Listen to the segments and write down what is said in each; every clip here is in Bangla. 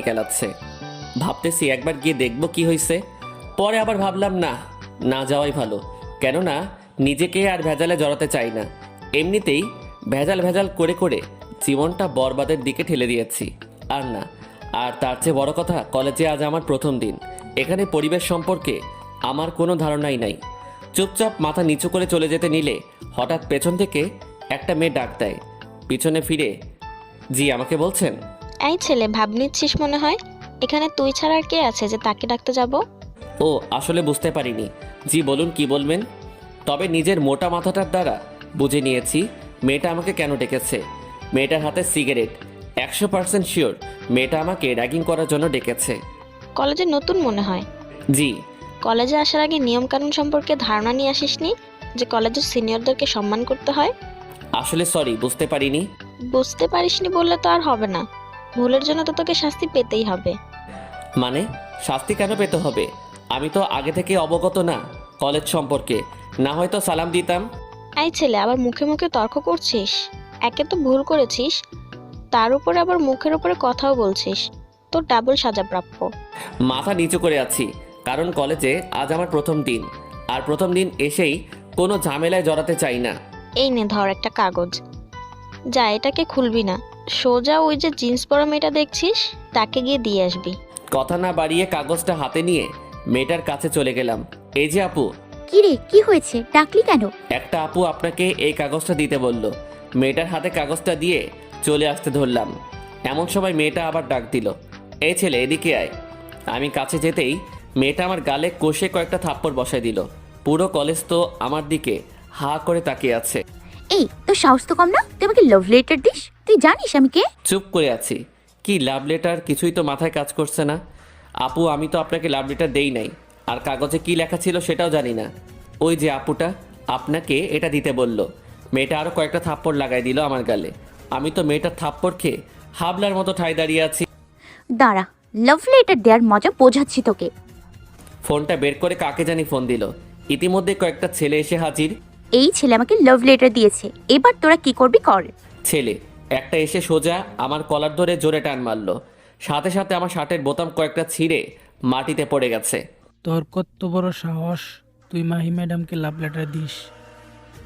খেলাচ্ছে। ভাবতেছি একবার গিয়ে দেখবো কি হয়েছে। পরে আবার ভাবলাম না, না যাওয়াই ভালো। কেননা নিজেকে আর ভেজালে জড়াতে চাই না। এমনিতেই ভেজাল ভেজাল করে করে জীবনটা বরবাদের দিকে ঠেলে দিয়েছি। আর না, আর তার চেয়ে বড় কথা, কলেজে আজ আমার প্রথম দিন। এখানে পরিবেশ সম্পর্কে আমার কোনো ধারণাই নাই। চুপচাপ মাথা নিচু করে চলে যেতে নিলে হঠাৎ পেছন থেকে একটা মেয়ে ডাক দেয়। পিছনে ফিরে, জি আমাকে বলছেন? এই ছেলে, ভাব নিচ্ছিস মনে হয়। এখানে তুই ছাড়া আর কে আছে যে তাকে ডাকতে যাব? ও, আসলে বুঝতে পারিনি। জি বলুন, কি বলবেন? তবে নিজের মোটা মাথাটার দ্বারা বুঝে নিয়েছি মেয়েটা আমাকে কেন ডেকেছে। মেয়েটার হাতে সিগারেট। 100% শিওর মেয়েটা আমাকে র্যাগিং করার জন্য ডেকেছে। কলেজে নতুন মনে হয়। জি। কলেজে আসার আগে নিয়ম কানুন সম্পর্কে ধারণা নিয়ে আসিসনি, যে কলেজের সিনিয়রদেরকে সম্মান করতে হয়? আসলে সরি, বুঝতে পারিনি। বুঝতে পারিসনি বললে তো আর হবে না। ভুলের জন্য তো তোকে শাস্তি পেতেই হবে। মানে শাস্তি কেন পেতে হবে? আমি তো আগে থেকে অবগত না কলেজ সম্পর্কে, না হয়তো সালাম দিতাম। এই ছেলে, আবার মুখে মুখে তর্ক করছিস। একে তো ভুল করেছিস, তার উপরে আবার মুখের উপরে কথাও বলছিস। তোর ডাবল সাজা প্রাপ্য। মাথা নিচু করে আছি, কারণ কলেজে আজ আমার প্রথম দিন। আর প্রথম দিন এসেই কোনো ঝামেলায় জড়াতে চাই না। এই নে ধর একটা কাগজ। যা, এটাকে খুলবি না। সোজা ওই যে জিন্স পরা মেয়েটা দেখছিস, তাকে গিয়ে দিয়ে আসবি। কথা না বাড়িয়ে কাগজটা হাতে নিয়ে মেয়েটার কাছে চলে গেলাম। এই যে আপু। কি রে, কি হয়েছে? ডাকলি কেন? একটা আপু আপনাকে এই কাগজটা দিতে বলল। মেয়েটার হাতে কাগজটা দিয়ে চলে আসতে ধরলাম, এমন সময় মেয়েটা আবার ডাক দিল, এই ছেলে এদিকে আয়। আমি কাছে যেতেই মেয়েটা আমার গালে কষে কয়েকটা থাপ্পড় বসায় দিল। পুরো কলেজ তো আমার দিকে হা করে তাকিয়ে আছে। এই, তোর সাহস তো কম না? তুই আমাকে লাভ লেটার দিস? তুই জানিস আমি কে? চুপ করে আছি। কি লাভ লেটার? কিছুই তো মাথায় কাজ করছে না। আপু, আমি তো আপনাকে লাভ লেটার দেই নাই, আর কাগজে কি লেখা ছিল সেটাও জানি না। ওই যে আপুটা আপনাকে এটা দিতে বলল। মেয়েটা আরও কয়েকটা থাপ্পড় লাগাই দিল আমার গালে। আমি তো মেয়েটার থাপ্পড় খেয়ে হাবলার মতো ঠাই দাঁড়িয়ে আছি। দাঁড়া, লাভ লেটার দেওয়ার মজা বোঝাচ্ছি তোকে। ফোনটা বের করে কাকে জানি ফোন দিল। ইতিমধ্যে কয়েকটা ছেলে এসে হাজির। এই ছেলে আমাকে লাভ লেটার দিয়েছে, এবার তোরা কি করবি কর। ছেলে একটা এসে সোজা আমার কলার ধরে জোরে টান মারলো। সাথে সাথে আমার শার্টের বোতাম কয়েকটা ছিঁড়ে মাটিতে পড়ে গেছে। তোর কত বড় সাহস, তুই মাহি ম্যাডামকে লাভ লেটার দিস,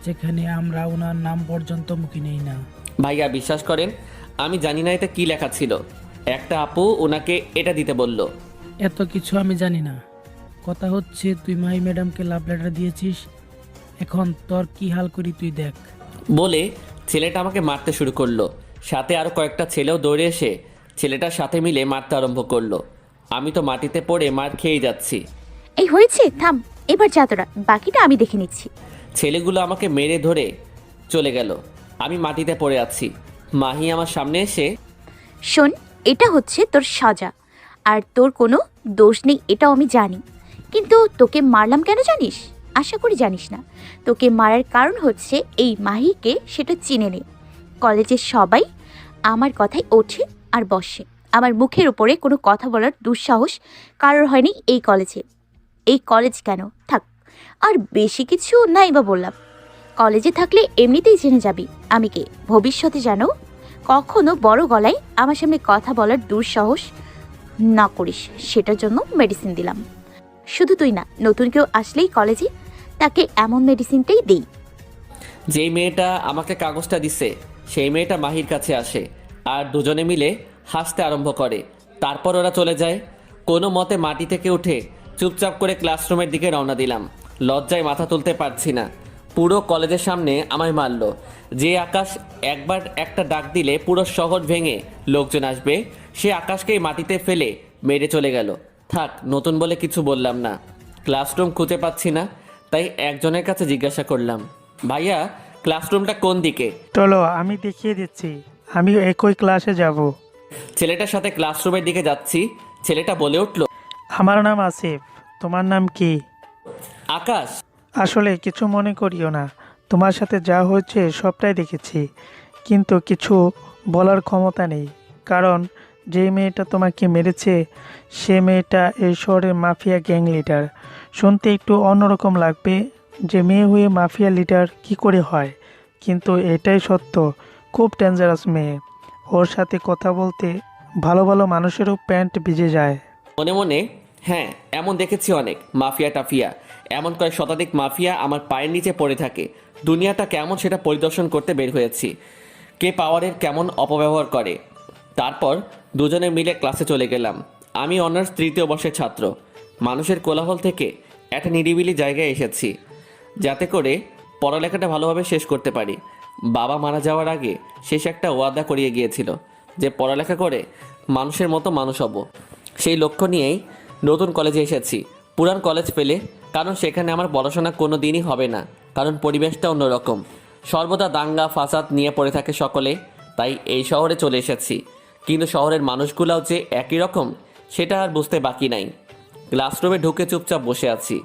যেখানে আমরা ওনার নাম পর্যন্ত মুখে নেই না। ভাইয়া বিশ্বাস করেন, আমি জানি না এটা কি লেখা ছিল। একটা আপু ওনাকে এটা দিতে বলল। এত কিছু আমি জানি না, কথা হচ্ছে তুই মাহি ম্যাডামকে লাভ লেটার দিয়েছিস। এখন তোর কি হাল করি তুই দেখ। বলে ছেলেটা আমাকে মারতে শুরু করলো। সাথে আরও কয়েকটা ছেলেও দৌড়ে এসে ছেলেটার সাথে মিলে মারতে আরম্ভ করলো। আমি তো মাটিতে পড়ে মার খেয়ে যাচ্ছি। এই হয়েছে, থাম। এবার যা তোরা, বাকিটা আমি দেখে নিচ্ছি। ছেলেগুলো আমাকে মেরে ধরে চলে গেল। আমি মাটিতে পড়ে আছি। মাহি আমার সামনে এসে, শোন, এটা হচ্ছে তোর সাজা। আর তোর কোনো দোষ নেই, এটাও আমি জানি। কিন্তু তোকে মারলাম কেন জানিস? আশা করি জানিস না। তোকে মারার কারণ হচ্ছে এই মাহিকে সেটা চিনে নে। কলেজের সবাই আমার কথায় ওঠে আর বসে। আমার মুখের উপরে কোনো কথা বলার দুঃসাহস কারোর হয়নি এই কলেজে। এই কলেজ কেন, থাক। আর বেশি কিছু নাই বা বললাম। কলেজে থাকলে এমনিতেই জেনে যাবি আমি কে। ভবিষ্যতে যেন কখনো বড় গলায় আমার সামনে কথা বলার দুঃসাহস না করিস, সেটার জন্য মেডিসিন দিলাম। শুধু তুই না, নতুন কেউ আসলেই কলেজে তাকে এমন মেডিসিনটাই দেই। যেই মেয়েটা আমাকে কাগজটা দিছে সেই মেয়েটা মাহির কাছে আসে আর দুজনে মিলে হাসতে আরম্ভ করে। তারপর ওরা চলে যায়। কোনো মতে মাটি থেকে উঠে চুপচাপ করে ক্লাসরুমের দিকে রওনা দিলাম। লজ্জায় মাথা তুলতে পারছি না। পুরো কলেজের সামনে আমায় মারলো। যে আকাশ একবার একটা ডাক দিলে পুরো শহর ভেঙে লোকজন আসবে, সে আকাশকেই মাটিতে ফেলে মেরে চলে গেল। থাক, নতুন বলে কিছু বললাম না। ক্লাসরুম খুঁজে পাচ্ছি না, তাই একজনের কাছে জিজ্ঞাসা করলাম, ভাইয়া ক্লাসরুমটা কোন দিকে? চলো আমি দেখিয়ে দিচ্ছি, আমি একই ক্লাসে যাব। ছেলেটার সাথে ক্লাসরুমের দিকে যাচ্ছি। ছেলেটা বলে উঠল, আমার নাম আসিফ, তোমার নাম কি? আকাশ। আসলে কিছু মনে করিও না, তোমার সাথে যা হয়েছে সবটাই দেখেছি, কিন্তু কিছু বলার ক্ষমতা নেই। কারণ যে মেয়েটা তোমাকে মেরেছে সে মেয়েটা এই শহরের মাফিয়া গ্যাং লিডার। শুনতে একটু অন্যরকম লাগবে যে মেয়ে হয়ে মাফিয়া লিডার কি করে হয়, কিন্তু এটাই সত্য। খুব ডেঞ্জারাস মেয়ে। ওর সাথে কথা বলতে ভালো ভালো মানুষেরও প্যান্ট ভিজে যায়। মনে মনে হ্যাঁ, এমন দেখেছি অনেক মাফিয়া টাফিয়া, এমন কয়েক শতাধিক মাফিয়া আমার পায়ের নিচে পড়ে থাকে। দুনিয়াটা কেমন সেটা পরিদর্শন করতে বের হয়েছি, কে পাওয়ারের কেমন অপব্যবহার করে। তারপর দুজনে মিলে ক্লাসে চলে গেলাম। আমি অনার্স 3য় বর্ষের ছাত্র। মানুষের কোলাহল থেকে একটা নিরিবিলি জায়গায় এসেছি, যাতে করে পড়ালেখাটা ভালোভাবে শেষ করতে পারি। বাবা মারা যাওয়ার আগে শেষ একটা ওয়াদা করিয়ে গিয়েছিল যে পড়ালেখা করে মানুষের মতো মানুষ হব। সেই লক্ষ্য নিয়েই নতুন কলেজে এসেছি, পুরান কলেজ পেলে, কারণ সেখানে আমার পড়াশোনা কোনো দিনই হবে না, কারণ পরিবেশটা অন্যরকম। সর্বদা দাঙ্গা ফাসাদ নিয়ে পড়ে থাকে সকলে, তাই এই শহরে চলে এসেছি। কিন্তু শহরের মানুষগুলোও যে একই রকম সেটা আর বুঝতে বাকি নাই। ক্লাসরুমে ঢুকে চুপচাপ বসে আছি।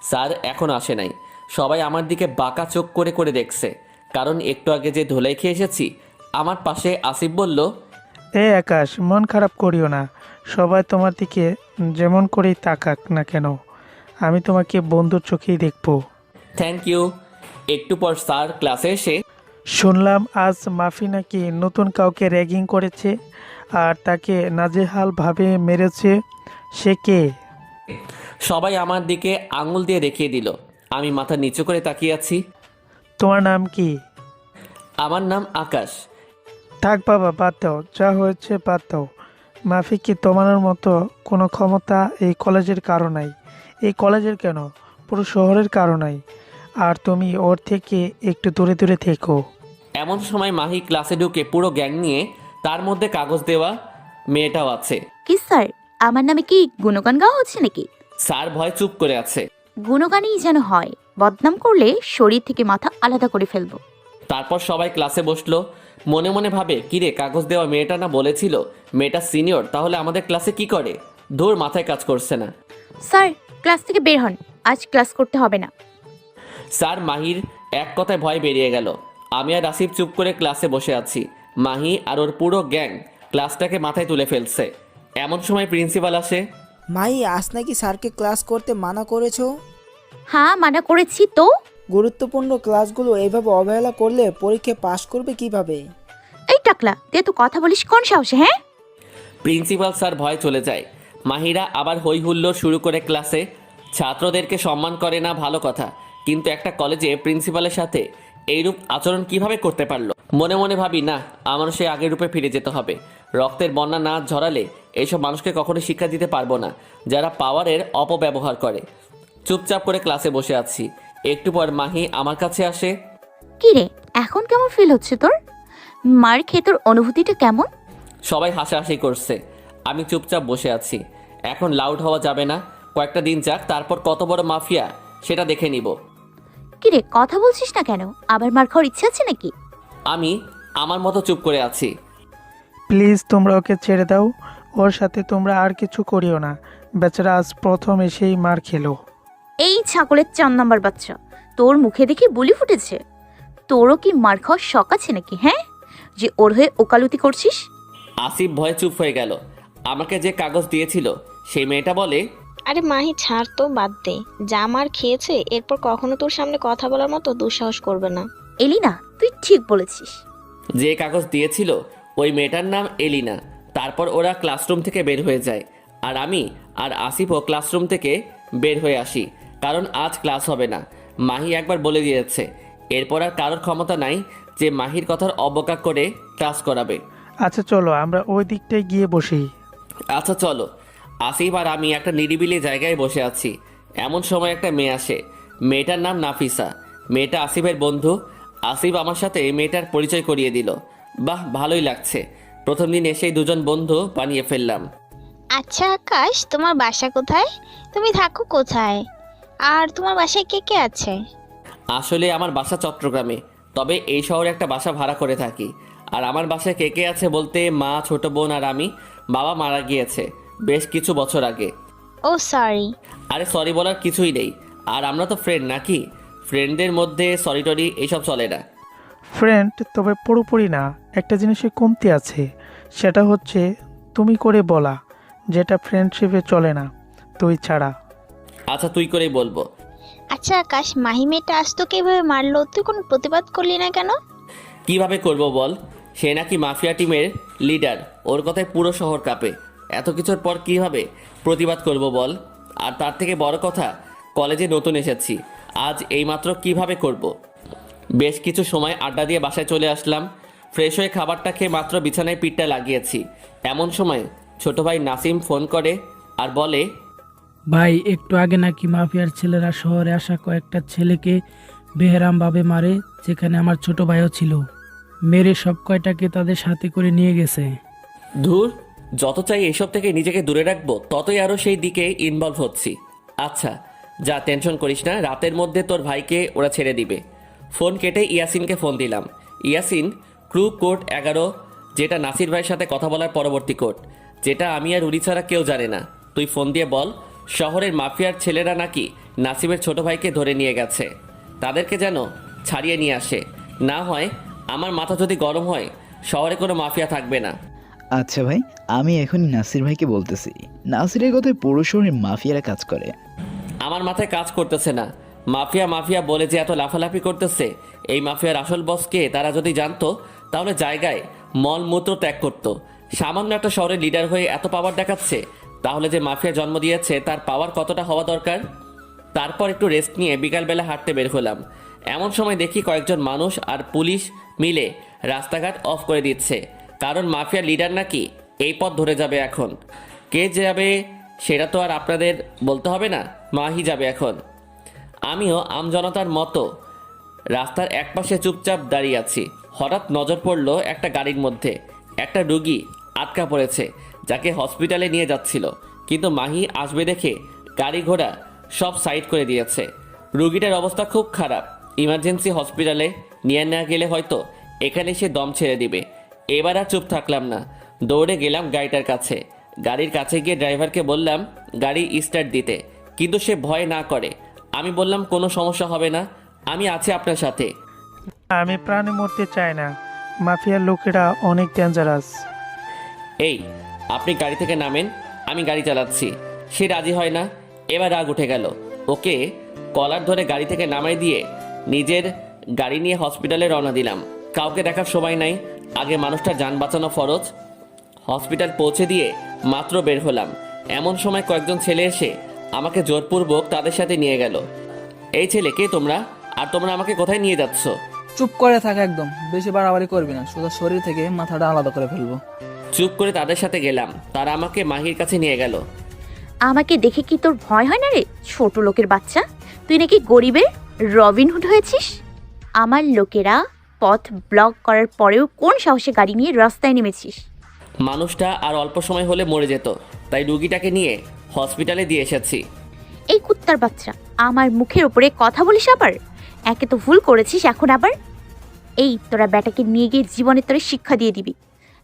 স্যার এখন আসে নাই। সবাই আমার দিকে বাঁকা চোখ করে করে দেখছে, কারণ একটু আগে যে ধুলাই খেয়ে এসেছি। আমার পাশে আসিফ বলল, আকাশ, মন খারাপ করিও না। সবাই তোমার দিকে যেমন করেই তাকাক না কেন, আমি তোমাকে বন্ধুর চোখেই দেখব। Thank you. একটু পর স্যার ক্লাসে এসে, শুনলাম আজ মাফি নাকি নতুন কাউকে র্যাগিং করেছে আর তাকে নাজেহালভাবে মেরেছে। সে কে? সবাই আমার দিকে আঙুল দিয়ে দেখিয়ে দিল। আমি মাথা নিচু করে তাকিয়ে আছি। তোমার নাম কি? আমার নাম আকাশ। থাক বাবা, বাদ দাও, যা হয়েছে বাদ দাও। মাফিকে তোমার মতো কোনো ক্ষমতা এই কলেজের কারো নাই। এই কলেজের কেন, পুরো শহরের কারো নাই। আর তুমি ওর থেকে একটু দূরে দূরে থেকো। এমন সময় মাহি ক্লাসে ঢুকে পুরো গ্যাং নিয়ে, তার মধ্যে কাগজ দেওয়া মেয়েটাও আছে। কি স্যার, আমার নামে কি গুণগান গাওয়া হচ্ছে নাকি? স্যার ভয় চুপ করে আছে। গুণগানই যেন হয়, বদনাম করলে শরীর থেকে মাথা আলাদা করে ফেলবো। তারপর সবাই ক্লাসে বসলো। মনে মনে ভাবে, কিরে কাগজ দেওয়া মেয়েটা না বলেছিল মেয়েটা সিনিয়র, তাহলে আমাদের ক্লাসে কি করে? ধুর, মাথায় কাজ করছে না। স্যার, ক্লাস থেকে বের হন, আজ ক্লাস করতে হবে না। স্যার মাহির এক কথায় ভয় বেরিয়ে গেল। আমি আর আসিফ চুপ করে ক্লাসে বসে আছি। মাহি আর ওর পুরো গ্যাং ক্লাসটাকে মাথায় তুলে ফেলছে। এমন সময় প্রিন্সিপাল আসে। মাহি, আজ নাকি স্যারকে ক্লাস করতে মানা করেছো? হ্যাঁ, মানা করেছি তো। গুরুত্বপূর্ণ ক্লাসগুলো এইভাবে অবহেলা করলে পরীক্ষায় পাশ করবে কিভাবে? এই টাকলা, তুই তো কথা বলিস কোন সাহসে? হ্যাঁ, প্রিন্সিপাল স্যার ভয় চলে যায়। মাহিরা আবার হই হুল্লোড় শুরু করে ক্লাসে। ছাত্রদেরকে সম্মান করে না ভালো কথা, কিন্তু একটা কলেজে প্রিন্সিপালের সাথে এইরূপ আচরণ কিভাবে করতে পারলো? মনে মনে ভাবি, না, আমার সেই আগের রূপে ফিরে যেতে হবে। রক্তের বন্যা না ঝরালে এইসব মানুষকে কখনো শিক্ষা দিতে পারবো না, যারা পাওয়ারের অপব্যবহার করে। চুপচাপ করে ক্লাসে বসে আছি। একটু পর মাহি আমার কাছে আসে। কি রে, এখন কেমন ফিল হচ্ছে তোর? মার খেয়ে তোর অনুভূতিটা কেমন? সবাই হাসাহাসি করছে। আমি চুপচাপ বসে আছি। এখন লাউড হওয়া যাবে না, কয়েকটা দিন যাক, তারপর কত বড় মাফিয়া সেটা দেখে নিব। কি রে, কথা বলছিস না কেন? আবার মার খাওয়ার ইচ্ছা আছে নাকি? আমি আমার মতো চুপ করে আছি। প্লিজ তোমরা ওকে ছেড়ে দাও। ওর সাথে তোমরা আর কিছু করিও না। বেচারা আজ প্রথম এসেই মার খেলো। এই ছাগলের 4 নাম্বার বাচ্চা, তোর মুখে দেখি বুলি ফুটেছে। তোরও কি মার খাওয়ার শখ আছে নাকি? হ্যাঁ, যে ওর হয়ে ওকালতি করছিস? আসিফ ভয়ে চুপ হয়ে গেল। আমাকে যে কাগজ দিয়েছিল সেই মেয়েটা বলে, আরে মাহি, ছাড় তো, বাদ দে। যা মার খেয়েছে, এরপর কখনো তোর সামনে কথা বলার মতো দুঃসাহস করবে না। এলিনা, তুই ঠিক বলেছিস। যে কাগজ দিয়েছিল ওই মেয়েটার নাম এলিনা। তারপর ওরা ক্লাসরুম থেকে বের হয়ে যায়, আর আমি আর আসিফও ক্লাসরুম থেকে বের হয়ে আসি, কারণ আজ ক্লাস হবে না। মাহি একবার বলে দিয়েছে, এরপর আর কারোর ক্ষমতা নাই যে মাহির কথার অবজ্ঞা করে ক্লাস করাবে। আচ্ছা চলো আমরা ওই দিকটায় গিয়ে বসি। আচ্ছা চলো। আসিফ আর আমি একটা নিরিবিলি জায়গায় বসে আছি। এমন সময় একটা মেয়ে আসে। মেয়েটার নাম নাফিসা। মেয়েটা আসিফের বন্ধু। আসিফ আমার সাথে মেয়েটার পরিচয় করিয়ে দিল। বাহ, ভালোই লাগছে। প্রথম দিন এসেই দুজন বন্ধু বানিয়ে ফেললাম। আচ্ছা আকাশ, তোমার বাসা কোথায়? তুমি থাকো কোথায়? আর তোমার বাসায় কে কে আছে? আসলে আমার বাসা চট্টগ্রামে, তবে এই শহরে একটা বাসা ভাড়া করে থাকি। আর আমার বাসায় কে কে আছে বলতে, মা, ছোট বোন আর আমি। বাবা মারা গিয়েছে বেশ কিছু বছর আগে। ও সরি। আরে সরি বলার কিছুই নেই। আর আমরা তো ফ্রেন্ড নাকি? ফ্রেন্ডদের মধ্যে সরি টরি এইসব চলে না। ফ্রেন্ড, তবে পুরোপুরি না। একটা জিনিসের কমতি আছে, সেটা হচ্ছে তুমি করে বলা, যেটা ফ্রেন্ডশিপে চলে না, তুই ছাড়া। আচ্ছা, তুই করেই বলবো। আচ্ছা আকাশ, মাহি মেয়েটা আজ তোকে এভাবে মারলো, তুই কোনো প্রতিবাদ করলি না কেন? কিভাবে করব বল? সে নাকি মাফিয়া টিমের লিডার। ওর কথায় পুরো শহর কাঁপে। এত কিছুর পর কীভাবে প্রতিবাদ করব বল? আর তার থেকে বড় কথা, কলেজে নতুন এসেছি, আজ এইমাত্র কিভাবে করব? বেশ কিছু সময় আড্ডা দিয়ে বাসায় চলে আসলাম। ফ্রেশ হয়ে খাবারটা খেয়ে মাত্র বিছানায় পিঠটা লাগিয়েছি, এমন সময় ছোট ভাই নাসিম ফোন করে আর বলে, ভাই একটু আগে নাকি মাফিয়ার ছেলেরা শহরে আসা কয়েকটা ছেলেকে বেহেরামভাবে মারে, যেখানে আমার ছোট ভাইও ছিল। মেরে সব কয়টাকে তাদের সাথে করে নিয়ে গেছে। ধুর, যত চাই এসব থেকে নিজেকে দূরে রাখবো ততই আরও সেই দিকে ইনভলভ হচ্ছি। আচ্ছা যা, টেনশন করিস না, রাতের মধ্যে তোর ভাইকে ওরা ছেড়ে দিবে। ফোন কেটে ইয়াসিনকে ফোন দিলাম। ইয়াসিন, ক্রু কোড 11, যেটা নাসির ভাইয়ের সাথে কথা বলার পরবর্তী কোড, যেটা আমি আর উনি ছাড়া কেউ জানে না। তুই ফোন দিয়ে বল শহরের মাফিয়ার ছেলেরা নাকি নাসিমের ছোট ভাইকে ধরে নিয়ে গেছে, তাদেরকে যেন ছাড়িয়ে নিয়ে আসে। না হয় আমার মাথা যদি গরম হয়, শহরে কোনো মাফিয়া থাকবে না। আচ্ছা ভাই, আমি এখনই নাসির ভাইকে বলতেছি। নাসিরের কথায় পুরো শহরে মাফিয়ারা কাজ করে। আমার মাথায় কাজ করতেছে না। মাফিয়া মাফিয়া বলে যে এত লাফালাফি করতেছে, এই মাফিয়ার আসল বসকে তারা যদি জানতো তাহলে জায়গায় মলমূত্র ত্যাগ করতো। সামান্য একটা শহরের লিডার হয়ে এত পাওয়ার দেখাচ্ছে, তাহলে যে মাফিয়া জন্ম দিয়েছে তার পাওয়ার কতটা হওয়া দরকার। তারপর একটু রেস্ট নিয়ে বিকালবেলা হাঁটতে বের হলাম। এমন সময় দেখি কয়েকজন মানুষ আর পুলিশ মিলে রাস্তাঘাট অফ করে দিচ্ছে, কারণ মাফিয়ার লিডার নাকি এই পথ ধরে যাবে। এখন কে যাবে সেটা তো আর আপনাদের বলতে হবে না, মাহি যাবে এখন। আমিও আমজনতার মতো রাস্তার একপাশে চুপচাপ দাঁড়িয়ে আছি। হঠাৎ নজর পড়ল একটা গাড়ির মধ্যে একটা রুগী আটকা পড়েছে, যাকে হসপিটালে নিয়ে যাচ্ছিল, কিন্তু মাহি আসবে দেখে গাড়ি ঘোড়া সব সাইড করে দিয়েছে। রুগীটার অবস্থা খুব খারাপ, ইমার্জেন্সি হসপিটালে নিয়ে না গেলে হয়তো এখানে সে দম ছেড়ে দিবে। এবার আর চুপ থাকলাম না, দৌড়ে গেলাম গাড়িটার কাছে। গাড়ির কাছে গিয়ে ড্রাইভারকে বললাম গাড়ি স্টার্ট দিতে, কিন্তু সে ভয় না করে। আমি বললাম কোনো সমস্যা হবে না, আমি আছি আপনার সাথে। আমি প্রাণে মরতে চাই না, মাফিয়ার লোকেরা অনেক ডেঞ্জারাস। এই আপনি গাড়ি থেকে নামেন, আমি গাড়ি চালাচ্ছি। সে রাজি হয় না। এবার রাগ উঠে গেল, ওকে কলার ধরে গাড়ি থেকে নামাই দিয়ে নিজের গাড়ি নিয়ে হসপিটালে রওনা দিলাম। কাউকে দেখার সময় নাই, আগে মানুষটার যান বাঁচানো ফরজ। হসপিটাল পৌঁছে দিয়ে মাত্র বের হলাম, এমন সময় কয়েকজন ছেলে এসে আমাকে জোরপূর্বক তাদের সাথে নিয়ে গেল। এই ছেলে কে তোমরা, আর তোমরা আমাকে কোথায় নিয়ে যাচ্ছ? চুপ করে থাক, একদম বেশি বাড়াবাড়ি করবি না, সোজা শরীর থেকে মাথাটা আলাদা করে ফেলবো। চুপ করে তাদের সাথে গেলাম, তারা আমাকে মাহির কাছে নিয়ে গেল। আমাকে দেখে কি তোর ভয় হয় না রে, ছোট লোকের বাচ্চা? তুই নাকি গরিবের রবিনহুড হয়েছিস? আমার লোকেরা পথ ব্লক করার পরেও কোন সাহসে গাড়ি নিয়ে রাস্তায় নেমেছিস? মানুষটা আর অল্প সময় হলে মরে যেত, তাই রুগীটাকে নিয়ে হসপিটালে দিয়ে এসেছি। এই কুত্তার বাচ্চা, আমার মুখের ওপরে কথা বলিস আবার? একে তো ভুল করেছিস, এখন আবার? এই তোরা ব্যাটাকে নিয়ে গিয়ে জীবনে তোরে শিক্ষা দিয়ে দিবি।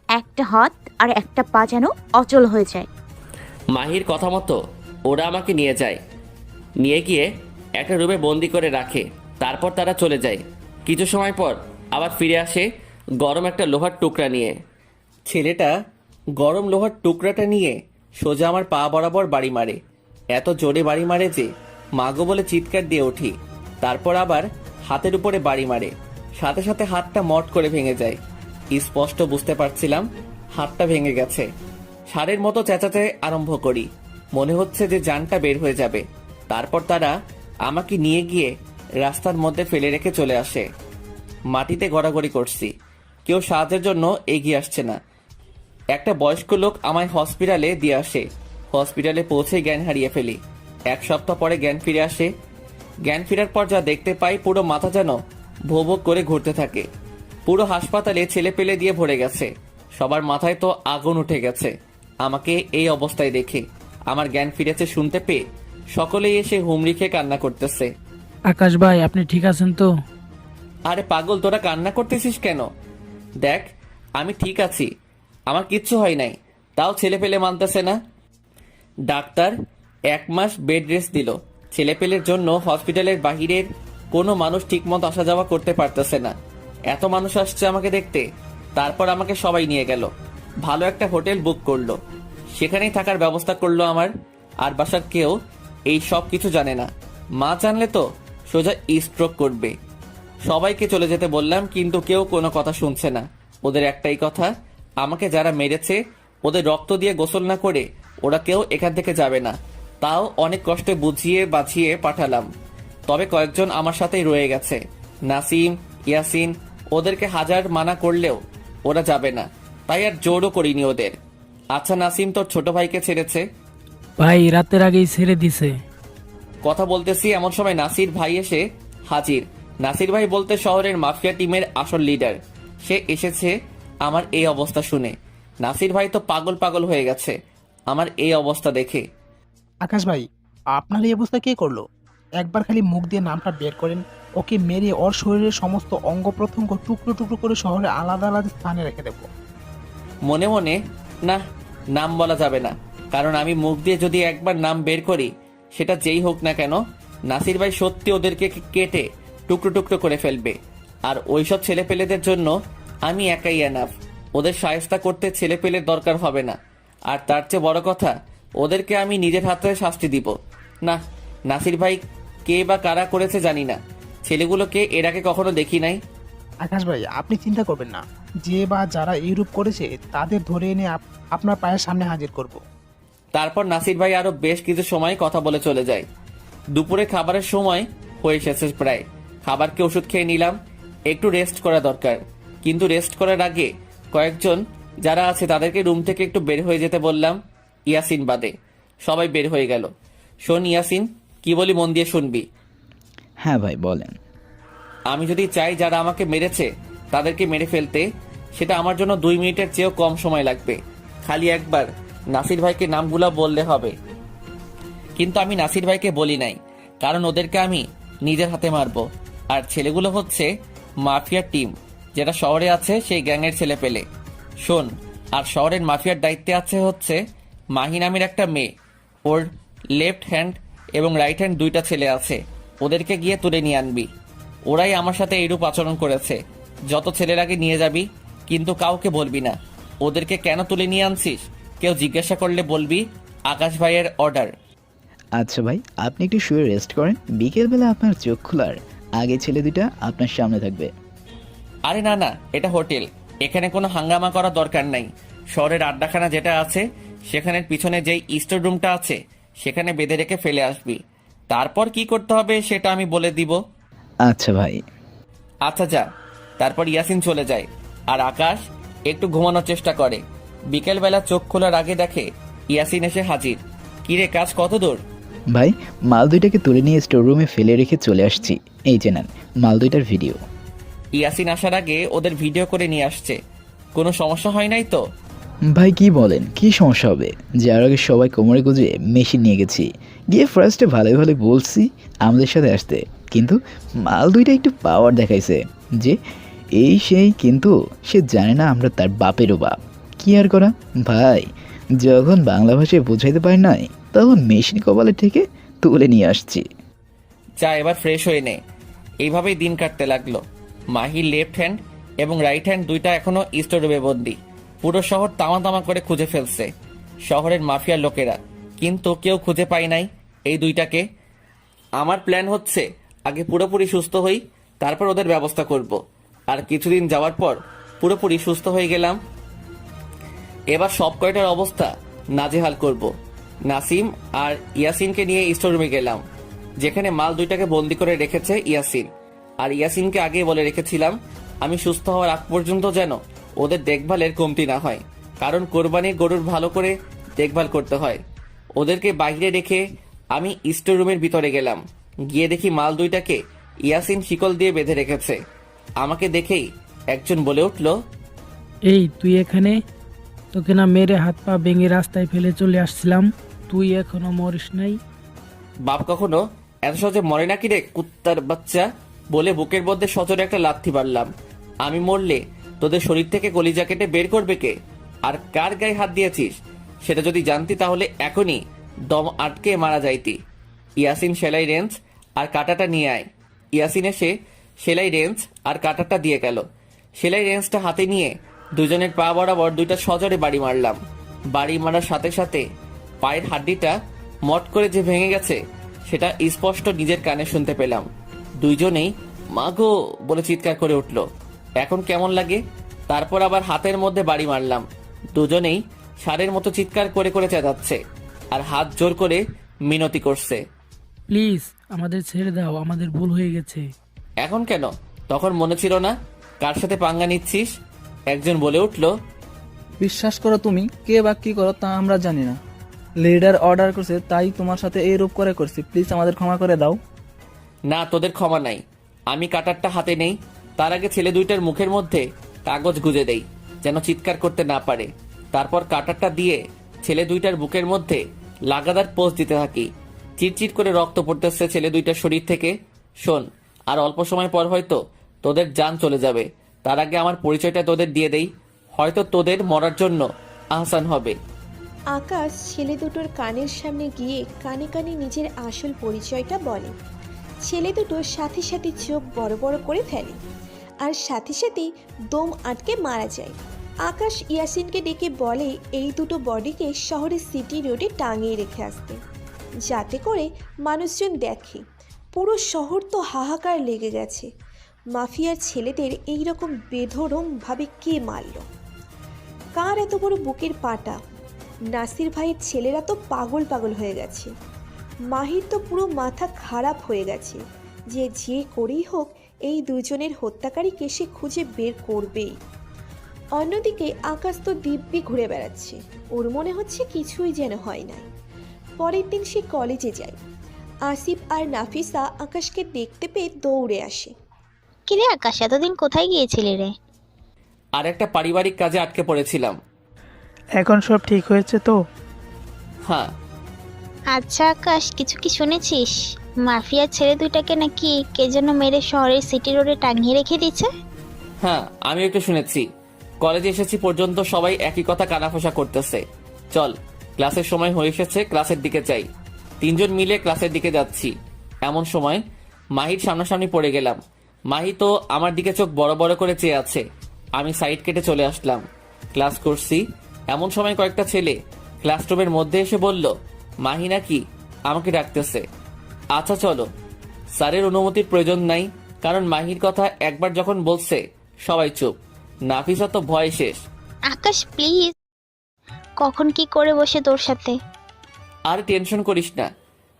একটা হাত আর একটা পা যেন অচল হয়ে যায়। মাহির কথা মতো ওরা আমাকে নিয়ে যায়, নিয়ে গিয়ে একটা রুমে বন্দি করে রাখে। তারপর তারা চলে যায়। কিছু সময় পর আবার ফিরে আসে গরম একটা লোহার টুকরা নিয়ে। ছেলেটা গরম লোহার টুকরাটা নিয়ে সোজা আমার পা বরাবর বাড়ি মারে। এত জোরে বাড়ি মারে যে মাগো বলে চিৎকার দিয়ে উঠি। তারপর আবার হাতের উপরে বাড়ি মারে, সাথে সাথে হাতটা মট করে ভেঙে যায়। স্পষ্ট বুঝতে পারছিলাম হাতটা ভেঙে গেছে। ষাঁড়ের মতো চেঁচাতে আরম্ভ করি, মনে হচ্ছে যে জানটা বের হয়ে যাবে। তারপর তারা আমাকে নিয়ে গিয়ে রাস্তার মধ্যে ফেলে রেখে চলে আসে। মাটিতে গড়াগড়ি করছি, কেউ সাহায্যের জন্য এগিয়ে আসছে না। একটা বয়স্ক লোক আমায় হসপিটালে দিয়ে আসে। হসপিটালে পৌঁছে জ্ঞান হারিয়ে ফেলি। 1 সপ্তাহ পরে জ্ঞান ফিরে আসে। জ্ঞান ফেরার পর যা দেখতে পাই, পুরো মাথা যেন ভো ভো করে ঘুরতে থাকে। পুরো হাসপাতালে ছেলে পেলে দিয়ে ভরে গেছে, সবার মাথায় তো আগুন উঠে গেছে। আমাকে এই অবস্থায় দেখে আমার জ্ঞান ফিরেছে শুনতে পেয়ে সকলেই এসে হুমড়ি খেয়ে কান্না করতেছে। আকাশ ভাই, আপনি ঠিক আছেন তো? আরে পাগল, তোরা কান্না করতেছিস কেন? দেখ আমি ঠিক আছি, আমার কিচ্ছু হয় নাই, তাও ছেলে পেলে মানতেছে না। ডাক্তার 1 মাস বেড রেস্ট দিল। ছেলে পেলের জন্য হসপিটালের বাহিরের কোনো মানুষ ঠিকমতো আসা যাওয়া করতে পারতেছে না। এত মানুষ আসছে আমাকে দেখতে। তারপর আমাকে সবাই নিয়ে গেল, ভালো একটা হোটেল বুক করলো, সেখানেই থাকার ব্যবস্থা করলো আমার। আর বাসার কেউ এই সব কিছু জানে না, মা জানলে তো সোজা স্ট্রোক করবে। সবাইকে চলে যেতে বললাম, কিন্তু কেউ কোনো কথা শুনছে না। ওদের একটাই কথা, আমাকে যারা মেরেছে ওদের রক্ত দিয়ে গোসল না করে ওরা কেউ এখান থেকে যাবে না। তাও অনেক কষ্টে বুঝিয়ে বাঁচিয়ে পাঠালাম, তবে কয়েকজন আমার সাথেই রয়ে গেছে। নাসিম, ইয়াসিন, ওদেরকে হাজার মানা করলেও ওরা যাবে না, তাই আর জোরও করিনি ওদের। আচ্ছা নাসিম, তোর ছোট ভাইকে ছেড়েছে? ভাই রাতের আগেই ছেড়ে দিছে। কথা বলতেছি এমন সময় নাসির ভাই এসে হাজির। নাসির ভাই বলতে শহরের মাফিয়া টিমের আসল লিডার। সে এসেছে আমার এই অবস্থা শুনে। নাসির ভাই তো পাগল পাগল হয়ে গেছে আমার এই অবস্থা দেখে। আকাশ ভাই, আপনার এই অবস্থা কে করলো? একবার খালি মুখ দিয়ে নামটা বের করেন, ওকে মেরে ওর শরীরের সমস্ত অঙ্গ প্রত্যঙ্গ টুকরো টুকরো করে শহরে আলাদা আলাদা স্থানে রেখে দেবো। মনে মনে, না, নাম বলা যাবে না, কারণ আমি মুখ দিয়ে যদি একবার নাম বের করি, সেটা যেই হোক না কেন, নাসির ভাই সত্যি ওদেরকে কেটে টুকরো টুকরো করে ফেলবে। আর ওইসব ছেলেপেলেদের জন্য আমি একাই এনাফ। ওদের শায়েস্তা করতে ছেলেপেলের দরকার হবে না। আর তার চেয়ে বড় কথা, ওদেরকে আমি নিজের হাতে শাস্তি দিব। না, নাসির ভাই কে বা কারা করেছে জানি না, ছেলেগুলোকে এর আগে কখনো দেখি নাই। আকাশ ভাই, আপনি চিন্তা করবেন না, যে বা যারা এইরূপ করেছে তাদের ধরে এনে আপনার পায়ের সামনে হাজির করব। তারপর নাসির ভাই আরো বেশ কিছু সময় কথা বলে চলে যায়। দুপুরে খাবারের সময় হয়ে এসেছে প্রায়। খাবারকে ওষুধ খেয়ে নিলাম, একটু রেস্ট করা দরকার। কিন্তু রেস্ট করার আগে কয়েকজন যারা আছে তাদেরকে রুম থেকে একটু বের হয়ে যেতে বললাম, ইয়াসিন বাদে। সবাই বের হয়ে গেল। শোন ইয়াসিন, কি বলি মন দিয়ে শুনবি। হ্যাঁ ভাই বলেন। আমি যদি চাই যারা আমাকে মেরেছে তাদেরকে মেরে ফেলতে, সেটা আমার জন্য 2 মিনিটের চেয়েও কম সময় লাগবে। খালি একবার নাসির ভাইকে নামগুলো বললে হবে। কিন্তু আমি নাসির ভাইকে বলি নাই, কারণ ওদেরকে আমি নিজের হাতে মারবো। আর ছেলেগুলো হচ্ছে মাফিয়ার টিম, যেটা শহরে আছে সেই গ্যাংয়ের ছেলে পেলে। শোন, আর শহরের মাফিয়ার দায়িত্বে আছে হচ্ছে মাহি নামের একটা মেয়ে। ওর লেফট হ্যান্ড এবং রাইট হ্যান্ড 2টা ছেলে আছে। ওদেরকে গিয়ে তুলে নিয়ে আনবি। ওরাই আমার সাথে এইরূপ আচরণ করেছে। যত ছেলের আগে নিয়ে যাবি, কিন্তু কাউকে বলবি না ওদেরকে কেন তুলে নিয়ে আনছিস। কেউ জিজ্ঞাসা করলে বলবি আকাশ ভাইয়ের অর্ডার। আচ্ছা ভাই, আপনি একটু শুয়ে রেস্ট করেন, বিকেলবেলা আপনার চোখ খোলার আগে ছেলে দুটা আপনার সামনে থাকবে। আরে না না, এটা হোটেল, এখানে কোনো হাঙ্গামা করার দরকার নাই। শহরের আড্ডাখানা যেটা আছে সেখানের পিছনে যেই স্টোর রুমটা আছে সেখানে বেঁধে রেখে ফেলে আসবি। তারপর কি করতে হবে সেটা আমি বলে দিব। আচ্ছা ভাই। আচ্ছা যা। তারপর ইয়াসিন চলে যায় আর আকাশ একটু ঘুমানোর চেষ্টা করে। বিকেলবেলা চোখ খোলার আগে দেখে ইয়াসিন এসে হাজির। কিরে, কাজ কত দূর? ভাই, মাল দুইটাকে তুলে নিয়ে স্টোর রুমে ফেলে রেখে চলে আসছি। এই যে নেন মাল দুইটার ভিডিও। ইয়াসিন আসার আগে ওদের ভিডিও করে নিয়ে আসছে। কোনো সমস্যা হয় নাই তো? ভাই কি বলেন, কি সমস্যা হবে? যার আগে সবাই কোমরে গুজে মেশিন নিয়ে গেছি, গিয়ে ফার্স্টে ভালোই ভালো বলছি আমাদের সাথে আসতে, কিন্তু মাল দুইটা একটু পাওয়ার দেখাইছে যে এই সেই, কিন্তু সে জানে না আমরা তার বাপেরও বাপ। কি আর করা ভাই, যখন বাংলা ভাষায় বোঝাইতে পারি নাই তখন মেশিন কপালে থেকে তুলে নিয়ে আসছি। যা, এবার ফ্রেশ হয়ে নে। এইভাবেই দিন কাটতে লাগলো। মাহির লেফট হ্যান্ড এবং রাইট হ্যান্ড 2টা এখনো স্টোররুমে বন্দি। পুরো শহর তামা তামা করে খুঁজে ফেলছে শহরের মাফিয়ার লোকেরা, কিন্তু কেউ খুঁজে পায় নাই এই 2টাকে। আমার প্ল্যান হচ্ছে আগে পুরোপুরি সুস্থ হই, তারপর ওদের ব্যবস্থা করব। আর কিছুদিন যাওয়ার পর পুরোপুরি সুস্থ হয়ে গেলাম, এবার সব কয়টার অবস্থা নাজেহাল করব। নাসিম আর ইয়াসিনকে নিয়ে স্টোররুমে গেলাম, যেখানে মাল 2টাকে বন্দি করে রেখেছে ইয়াসিন। আর ইয়াসিনকে আগে বলে রেখেছিলাম আমি সুস্থ হওয়ার আগ পর্যন্ত যেন ওদের দেখভালের কমতি না হয়, কারণ কোরবানির গরুর ভালো করে দেখভাল করতে হয়। ওদেরকে বাইরে রেখে আমি স্টোর রুমের ভিতরে গেলাম। গিয়ে দেখি মাল 2টাকে ইয়াসিন শিকল দিয়ে বেঁধে রেখেছে। আমাকে দেখেই একজন বলে উঠল, এই তুই এখানে? তোকে না মেরে হাত পা ভেঙে রাস্তায় ফেলে চলে আসছিলাম, তুই এখনো মরিস নাই? বাপ কখনো এত সহজে মরে নাকি রে কুত্তার বাচ্চা, বলে বুকের মধ্যে সজোরে একটা লাথি মারলাম। আমি মরলে তোদের শরীর থেকে কলিজা কেটে বের করবে কে? আর কার গায়ে হাত দিয়েছিস সেটা যদি জানতি তাহলে এখনই দম আটকে মারা যাইতি। ইয়াসিন সেলাই রেঞ্জ আর কাঁটাটা নিয়ে আয়। ইয়াসিন এসে সেলাই রেঞ্জ আর কাঁটাটা দিয়ে গেল। সেলাই রেঞ্জটা হাতে নিয়ে দুজনের পা বরাবর 2টা সজোরে বাড়ি মারলাম। বাড়ি মারার সাথে সাথে পায়ের হাড্ডিটা মট করে যে ভেঙে গেছে সেটা স্পষ্ট নিজের কানে শুনতে পেলাম। দুইজনেই মা গো বলে চিৎকার করে উঠল। এখন কেমন লাগে তারপর আবার হাতের মধ্যে বাড়ি মারলাম। দুজনেই ষাঁড়ের মতো চিৎকার করে করে চেঁচাচ্ছে আর হাত জোর করে মিনতি করছে। প্লিজ আমাদের ছেড়ে দাও, আমাদের ভুল হয়ে গেছে। এখন কেন? তখন মনে ছিল না? কার সাথে পাঙ্গা নিচ্ছিস? একজন বলে উঠল, বিশ্বাস করো, তুমি কে বা কি করো তা আমরা জানি না। লিডার অর্ডার করছে তাই তোমার সাথে এই রূপ করে করছি, প্লিজ আমাদের ক্ষমা করে দাও। না, তোদের ক্ষমা নাই। আমি কাটারটা হাতে নেই, তার আগে ছেলে দুইটার মুখের মধ্যে কাগজ গুজে দেই যেন চিৎকার করতে না পারে। তারপর কাটারটা দিয়ে ছেলে দুইটার বুকের মধ্যে লাগাতার পোজ দিতে থাকি। চিটচিট করে রক্ত পড়তেছে ছেলে দুইটার শরীর থেকে। শোন, আর অল্প সময় পর হয়তো তোদের জান চলে যাবে। তার আগে আমার পরিচয়টা তোদের দিয়ে দেই, হয়তো তোদের মরার জন্য আহসান হবে। আকাশ ছেলে দুটোর কানের সামনে গিয়ে কানে কানে নিজের আসল পরিচয়টা বলে। ছেলে দুটো সাথে সাথে চোখ বড় বড় করে ফেলে আর সাথে সাথেই দম আটকে মারা যায়। আকাশ ইয়াসিনকে ডেকে বলে এই দুটো বডিকে শহরের সিটি রোডে টাঙিয়ে রেখে আসতে, যাতে করে মানুষজন দেখে। পুরো শহর তো হাহাকার লেগে গেছে, মাফিয়ার ছেলেদের এই রকম বেধড়কভাবে কে মারল, কার এত বড় বুকের পাটা। নাসির ভাইয়ের ছেলেরা তো পাগল পাগল হয়ে গেছে। মাহির তো পুরো মাথা খারাপ হয়ে গেছে যে করেই হোক এই দুজনের হত্যাকারীকে সে খুঁজে বের করবেই। অন্যদিকে আকাশ তো দিব্যি ঘুরে বেড়াচ্ছে, ওর মনে হচ্ছে কিছুই যেন হয় নাই। পরের দিন সে কলেজে যায়। আসিফ আর নাফিসা আকাশকে দেখতে পেয়ে দৌড়ে আসে। কিরে আকাশ, এতদিন কোথায় গিয়েছিলি রে? আর একটা পারিবারিক কাজে আটকে পড়েছিলাম। এখন সব ঠিক হয়েছে তো? হ্যাঁ। আচ্ছা আকাশ, কিছু কি শুনেছিস? মাফিয়ার ছেলে দুইটাকে নাকি কে যেন মেরে শহরের সিটি রোডে টাঙিয়ে রেখে দিয়েছে। হ্যাঁ, আমি একটু শুনেছি। কলেজে এসেছি পর্যন্ত সবাই একই কথা কানাফোসা করতেছে। চল, ক্লাসের সময় হয়ে এসেছে, ক্লাসের দিকে যাই। তিনজন মিলে ক্লাসের দিকে যাচ্ছি। এমন সময় মাহির সামনাসামনি পড়ে গেলাম। মাহি তো আমার দিকে চোখ বড় বড় করে চেয়ে আছে। আমি সাইড কেটে চলে আসলাম। ক্লাস করছি, এমন সময় কয়েকটা ছেলে ক্লাসরুমের মধ্যে এসে বলল মাহি নাকি আমাকে ডাকতেছে। আচ্ছা চলো। স্যারের অনুমতির প্রয়োজন নাই, কারণ মাহির কথা একবার যখন বলছে সবাই চুপ। নাফিসা তো ভয় শেষ। আকাশ প্লিজ, কখন কি করে বসে তোর সাথে। আর টেনশন করিস না।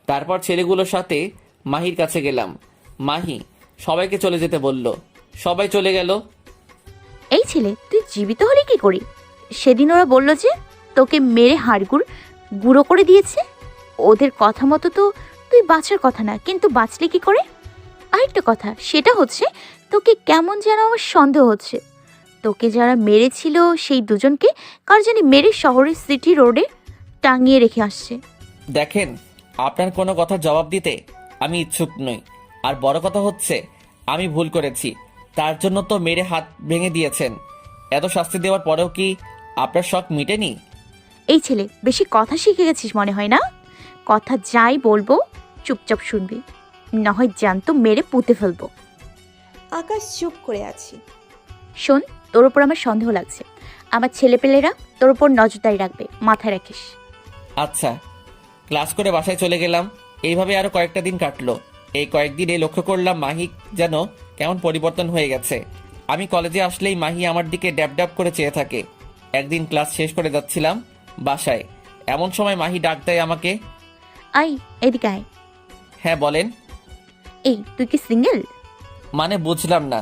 তারপর ছেলেগুলোর সাথে মাহির কাছে গেলাম। মাহি সবাইকে চলে যেতে বলল। সবাই চলে গেল। এই ছেলে, তুই জীবিত হলি কি করি? সেদিন ওরা বলল যে তোকে মেরে হাড়গুড় গুঁড়ো করে দিয়েছে। ওদের কথা মতো তো তুই বাঁচার কথা না, কিন্তু বাঁচলি কি করে? আরেকটা কথা, সেটা হচ্ছে তোকে কেমন যেন আমার সন্দেহ হচ্ছে। তোকে যারা মেরেছিল সেই দুজনকে কার জানি মেরে শহরের সিটি রোডে টাঙিয়ে রেখে আসছে। দেখেন, আপনার কোনো কথার জবাব দিতে আমি ইচ্ছুক নই। আর বড় কথা হচ্ছে আমি ভুল করেছি, তার জন্য তো মেরে হাত ভেঙে দিয়েছেন। এত শাস্তি দেওয়ার পরেও কি আপনার শখ মিটেনি? এই ছেলে, বেশি কথা শিখে গেছিস মনে হয় না। কথা যাই বলবো চুপচাপ শুনবি, না হয় জ্যান্ত মেরে পুঁতে ফেলবো। আকাশ চুপ করে আছে। শোন, তোর ওপর আমার সন্দেহ লাগছে। আমার ছেলেপেলেরা তোর ওপর নজরদারি রাখবে, মাথায় রাখিস। আচ্ছা। ক্লাস করে বাসায় চলে গেলাম। এইভাবে আরো কয়েকটা দিন কাটলো। এই কয়েকদিনে লক্ষ্য করলাম মাহি যেন কেমন পরিবর্তন হয়ে গেছে। আমি কলেজে আসলেই মাহি আমার দিকে ড্যাব ড্যাব করে চেয়ে থাকে। একদিন ক্লাস শেষ করে যাচ্ছিলাম বাসায়, এমন সময় মাহি ডাক দেয় আমাকে। আই, এদিকে আয়। হ্যাঁ বলেন। এই, তুই কি সিঙ্গেল? মানে বুঝলাম না।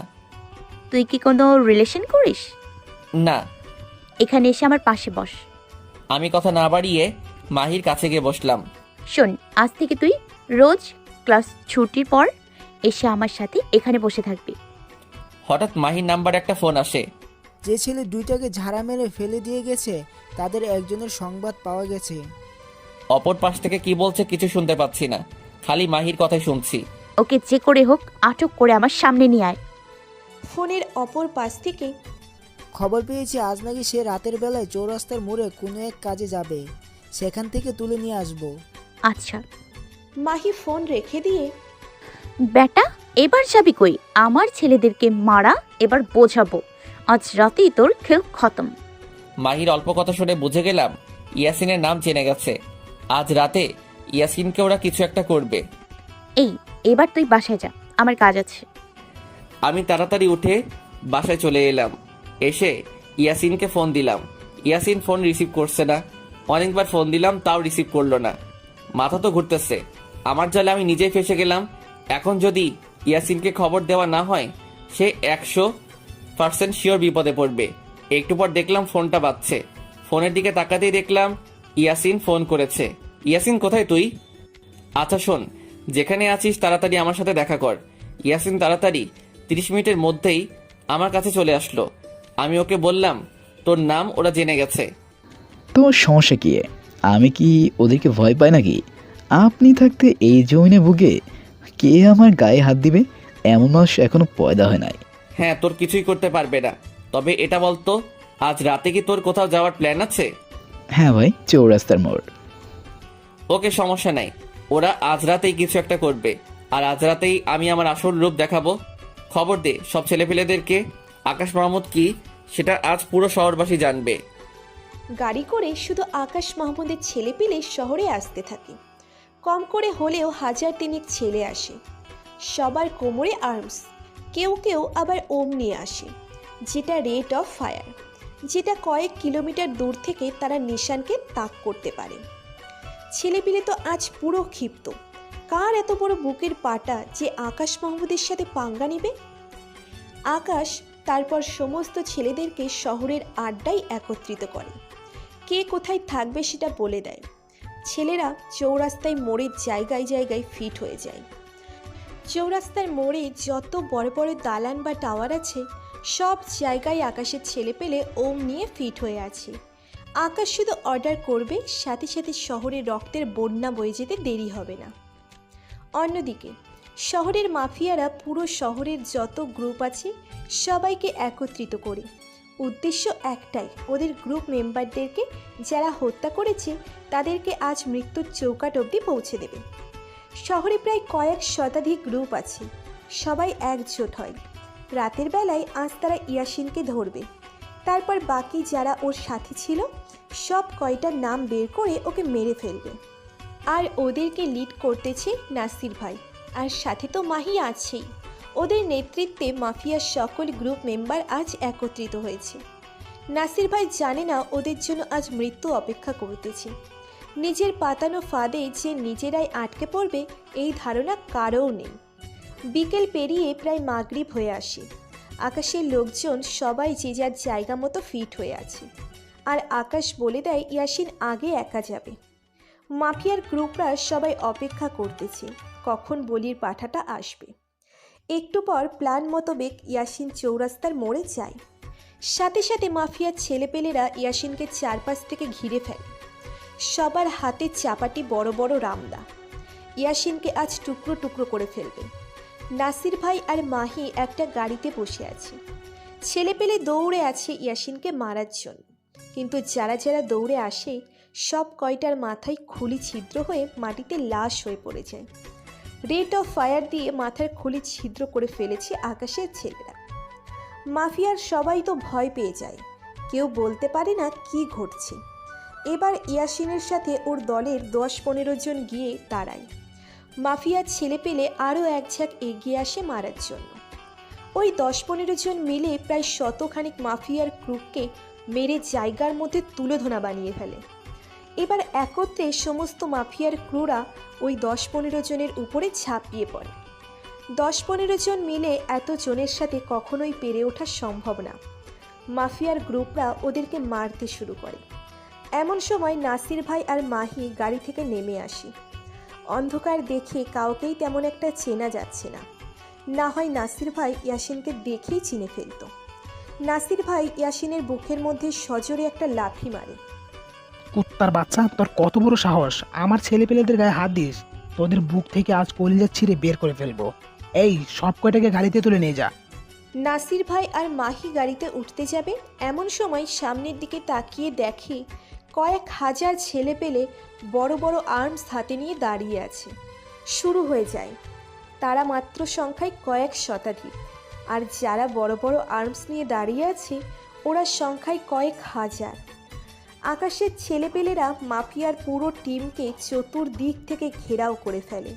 তুই কি কোনো রিলেশন করিস? না। এখানে এসে আমার পাশে বস। আমি কথা না বাড়িয়ে মাহির কাছে গিয়ে বসলাম। শোন, আজ থেকে তুই রোজ ক্লাস ছুটির পর এসে আমার সাথে এখানে বসে থাকবি। হঠাৎ মাহির নাম্বার একটা ফোন আসে। যে ছেলে দুইটাকে ঝাড়া মেরে ফেলে দিয়ে গেছে তাদের একজনের সংবাদ পাওয়া গেছে। অপর পাশ থেকে কি বলছে কিছু শুনতে পাচ্ছি না, খালি মাহির কথাই শুনছি। ওকে যে করে হোক আটক করে আমার সামনে নিয়ে আয়। ফোনের অপর পাশ থেকে খবর পেয়েছি আজ নাকি সে রাতের বেলায় চৌরাস্তার মোড়ে কোনো এক কাজে যাবে, সেখান থেকে তুলে নিয়ে আসবো। আচ্ছা। মাহি ফোন রেখে দিয়ে বেটা, এবার যাবি কই? আমার ছেলেদেরকে মারা এবার বোঝাবো। আজ রাতেই তোর খেল খতম। মাহির অল্প কথা শুনে বুঝে গেলাম ইয়াসিনের নাম জেনে গেছে। আজ রাতে ইয়াসিনকে ওরা কিছু একটা করবে। এই, এবার তুই বাসায় যা, আমার কাজ আছে। আমি তাড়াতাড়ি উঠে বাসায় চলে এলাম। এসে ইয়াসিনকে ফোন দিলাম। ইয়াসিন ফোন রিসিভ করছে না। অনেকবার ফোন দিলাম, তাও রিসিভ করলো না। মাথা তো ঘুরতেছে। আমার জালে আমি নিজেই ফেসে গেলাম। এখন যদি ইয়াসিনকে খবর দেওয়া না হয়, সে 100% শিওর বিপদে পড়বে। একটু পর দেখলাম ফোনটা বাজছে। ফোনের দিকে তাকাতেই দেখলাম ইয়াসিন ফোন করেছে। ইয়াসিন, কোথায় তুই? আচ্ছা শোন, যেখানে আছিস তাড়াতাড়ি আমার সাথে দেখা কর। ইয়াসিন তাড়াতাড়ি 30 মিনিটের মধ্যেই আমার কাছে চলে আসলো। আমি ওকে বললাম তোর নাম ওরা জেনে গেছে। তোমার সমস্যা কি? আমি কি ওদেরকে ভয় পাই নাকি? আপনি থাকতে এই জমিনে বুকে কে আমার গায়ে হাত দিবে? এমন মানুষ এখনো পয়দা হয় নাই। হ্যাঁ, তোর কিছুই করতে পারবে না। তবে এটা বলতো, আজ রাতে কি তোর কোথাও যাওয়ার প্ল্যান আছে? হ্যাঁ ভাই, চৌরাস্তার মোড়। ওকে, সমস্যা নাই। ওরা আজ রাতেই কিছু একটা করবে, আর আজ রাতেই আমি আমার আসল রূপ দেখাবো। খবর দে সব ছেলেপেলেদেরকে আকাশ মাহমুদ কি সেটা আজ পুরো শহরবাসী জানবে। গাড়ি করে শুধু আকাশ মাহমুদের ছেলে পেলে শহরে আসতে থাকে। কম করে হলেও 1000 ছেলে আসে। সবার কোমরে আর্মস, কেউ কেউ আবার ওম নিয়ে আসে, যেটা রেট অফ ফায়ার, যেটা কয়েক কিলোমিটার দূর থেকে তারা নিশানকে তাক করতে পারে। ছেলেপিলে তো আজ পুরো ক্ষিপ্ত। কার এত বড় বুকের পাটা যে আকাশ মাহমুদের সাথে পাঙ্গা নেবে? আকাশ তারপর সমস্ত ছেলেদেরকে শহরের আড্ডায় একত্রিত করে। কে কোথায় থাকবে সেটা বলে দেয়। ছেলেরা চৌরাস্তায় মোড়ের জায়গায় জায়গায় ফিট হয়ে যায়। চৌরাস্তার মোড়ে যত বড় বড় দালান বা টাওয়ার আছে, সব জায়গায় আকাশের ছেলে পেলে ওম নিয়ে ফিট হয়ে আছে। আকাশ শুধু অর্ডার করবে, সাথে সাথে শহরে রক্তের বন্যা বয়ে যেতে দেরি হবে না। অন্যদিকে শহরের মাফিয়ারা পুরো শহরের যত গ্রুপ আছে সবাইকে একত্রিত করে। উদ্দেশ্য একটাই, ওদের গ্রুপ মেম্বারদেরকে যারা হত্যা করেছে তাদেরকে আজ মৃত্যুর চৌকাঠ অবধি পৌঁছে দেবে। শহরে প্রায় কয়েক শতাধিক গ্রুপ আছে, সবাই একজোট হয়। রাতের বেলায় আজ তারা ইয়াসিনকে ধরবে। তারপর বাকি যারা ওর সাথে ছিল সব কয়টার নাম বের করে ওকে মেরে ফেলবে। আর ওদেরকে লিড করতেছে নাসির ভাই, আর সাথে তো মাহি আছেই। ওদের নেতৃত্বে মাফিয়ার সকল গ্রুপ মেম্বার আজ একত্রিত হয়েছে। নাসির ভাই জানে না ওদের জন্য আজ মৃত্যু অপেক্ষা করতেছে। নিজের পাতানো ফাঁদে যে নিজেরাই আটকে পড়বে এই ধারণা কারও নেই। বিকেল পেরিয়ে প্রায় মাগরিব হয়ে আসে। আকাশের লোকজন সবাই যে যার জায়গা মতো ফিট হয়ে আছে, আর আকাশ বলে দেয় ইয়াসিন আগে একা যাবে। মাফিয়ার গ্রুপরা সবাই অপেক্ষা করতেছে কখন বলির পাঠাটা আসবে। একটু পর প্ল্যান মোতাবেক ইয়াসিন চৌরাস্তার মোড়ে যায়। সাথে সাথে মাফিয়ার ছেলেপেলেরা ইয়াসিনকে চারপাশ থেকে ঘিরে ফেলে। সবার হাতে চাপাটি বড় বড় রামদা। ইয়াসিনকে আজ টুকরো টুকরো করে ফেলবে। নাসির ভাই আর মাহি একটা গাড়িতে বসে আছে। ছেলেপেলে দৌড়ে আছে ইয়াসিনকে মারার জন্য, কিন্তু যারা যারা দৌড়ে আসে সব কয়টার মাথায় খুলি ছিদ্র হয়ে মাটিতে লাশ হয়ে পড়ে যায়। রেট অফ ফায়ার দিয়ে মাথার খুলি ছিদ্র করে ফেলেছে আকাশের ছেলেরা। মাফিয়ার সবাই তো ভয় পেয়ে যায়, কেউ বলতে পারে না কি ঘটছে। এবার ইয়াসিনের সাথে ওর দলের 10-15 জন গিয়ে দাঁড়ায়। মাফিয়ার ছেলে পেলে আরও এক ঝাঁক এগিয়ে আসে মারার জন্য। ওই 10-15 জন মিলে প্রায় 100 খানিক মাফিয়ার গ্রুপকে মেরে জায়গার মধ্যে তুলোধনা বানিয়ে ফেলে। এবার একত্রে সমস্ত মাফিয়ার ক্রুরা ওই 10-15 জনের উপরে ঝাঁপিয়ে পড়ে। 10-15 জন মিলে এত জনের সাথে কখনোই পেরে ওঠা সম্ভব না। মাফিয়ার গ্রুপরা ওদেরকে মারতে শুরু করে। এমন সময় নাসির ভাই আর মাহি গাড়ি থেকে নেমে আসে। অন্ধকার দেখে কাউকেই তেমন একটা চেনা যাচ্ছে না। না হয় নাসির ভাই ইয়াসিনকে দেখেই চিনে ফেলত। নাসির ভাই ইয়াসিনের বুকের মধ্যে সজোরে একটা লাথি মারে। কুত্তার বাচ্চা, তোর কত বড় সাহস আমার ছেলেপেলেদের গায়ে হাত দিস? তোদের বুক থেকে আজ কলিজা ছিঁড়ে বের করে ফেলবো। এই সব কয়টাকে গাড়িতে তুলে নিয়ে যা। নাসির ভাই আর মাহি গাড়িতে উঠতে যাবে, এমন সময় সামনের দিকে তাকিয়ে দেখে কয়েক হাজার ছেলে পেলে বড় বড় আর্মস হাতে নিয়ে দাঁড়িয়ে আছে। শুরু হয়ে যায়। তারা মাত্র সংখ্যায় কয়েক শতাধিক, আর যারা বড় বড় আর্মস নিয়ে দাঁড়িয়ে আছে ওরা সংখ্যায় কয়েক হাজার। আকাশের ছেলেপেলেরা মাফিয়ার পুরো টিমকে চতুর্দিক থেকে ঘেরাও করে ফেলে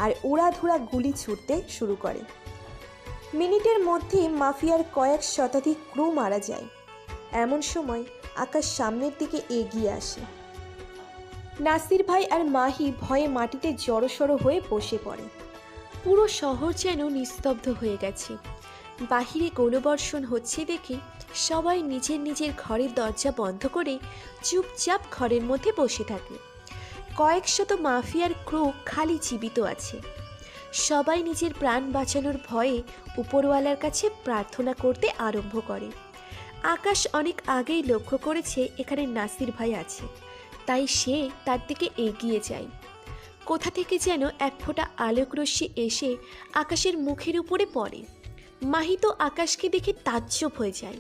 আর উড়াধুরা গুলি ছুটতে শুরু করে। মিনিটের মধ্যে মাফিয়ার কয়েক শতাধিক ক্রু মারা যায়। এমন সময় আকাশ সামনের দিকে এগিয়ে আসে। নাসির ভাই আর মাহি ভয়ে মাটিতে জড়সড় হয়ে বসে পড়ে। পুরো শহর যেন নিস্তব্ধ হয়ে গেছে। বাহিরে গোলবর্ষণ হচ্ছে দেখে সবাই নিজের নিজের ঘরের দরজা বন্ধ করে চুপচাপ ঘরের মধ্যে বসে থাকে। কয়েক শত মাফিয়ার ক্রু খালি জীবিত আছে। সবাই নিজের প্রাণ বাঁচানোর ভয়ে উপরওয়ালার কাছে প্রার্থনা করতে আরম্ভ করে। আকাশ অনেক আগেই লক্ষ্য করেছে এখানে নাসির ভাই আছে, তাই সে তার দিকে এগিয়ে যায়। কোথা থেকে যেন এক ফোঁটা আলোকরশ্মি এসে আকাশের মুখের উপরে পড়ে। মাহি তো আকাশকে দেখে তাজ্জব হয়ে যায়,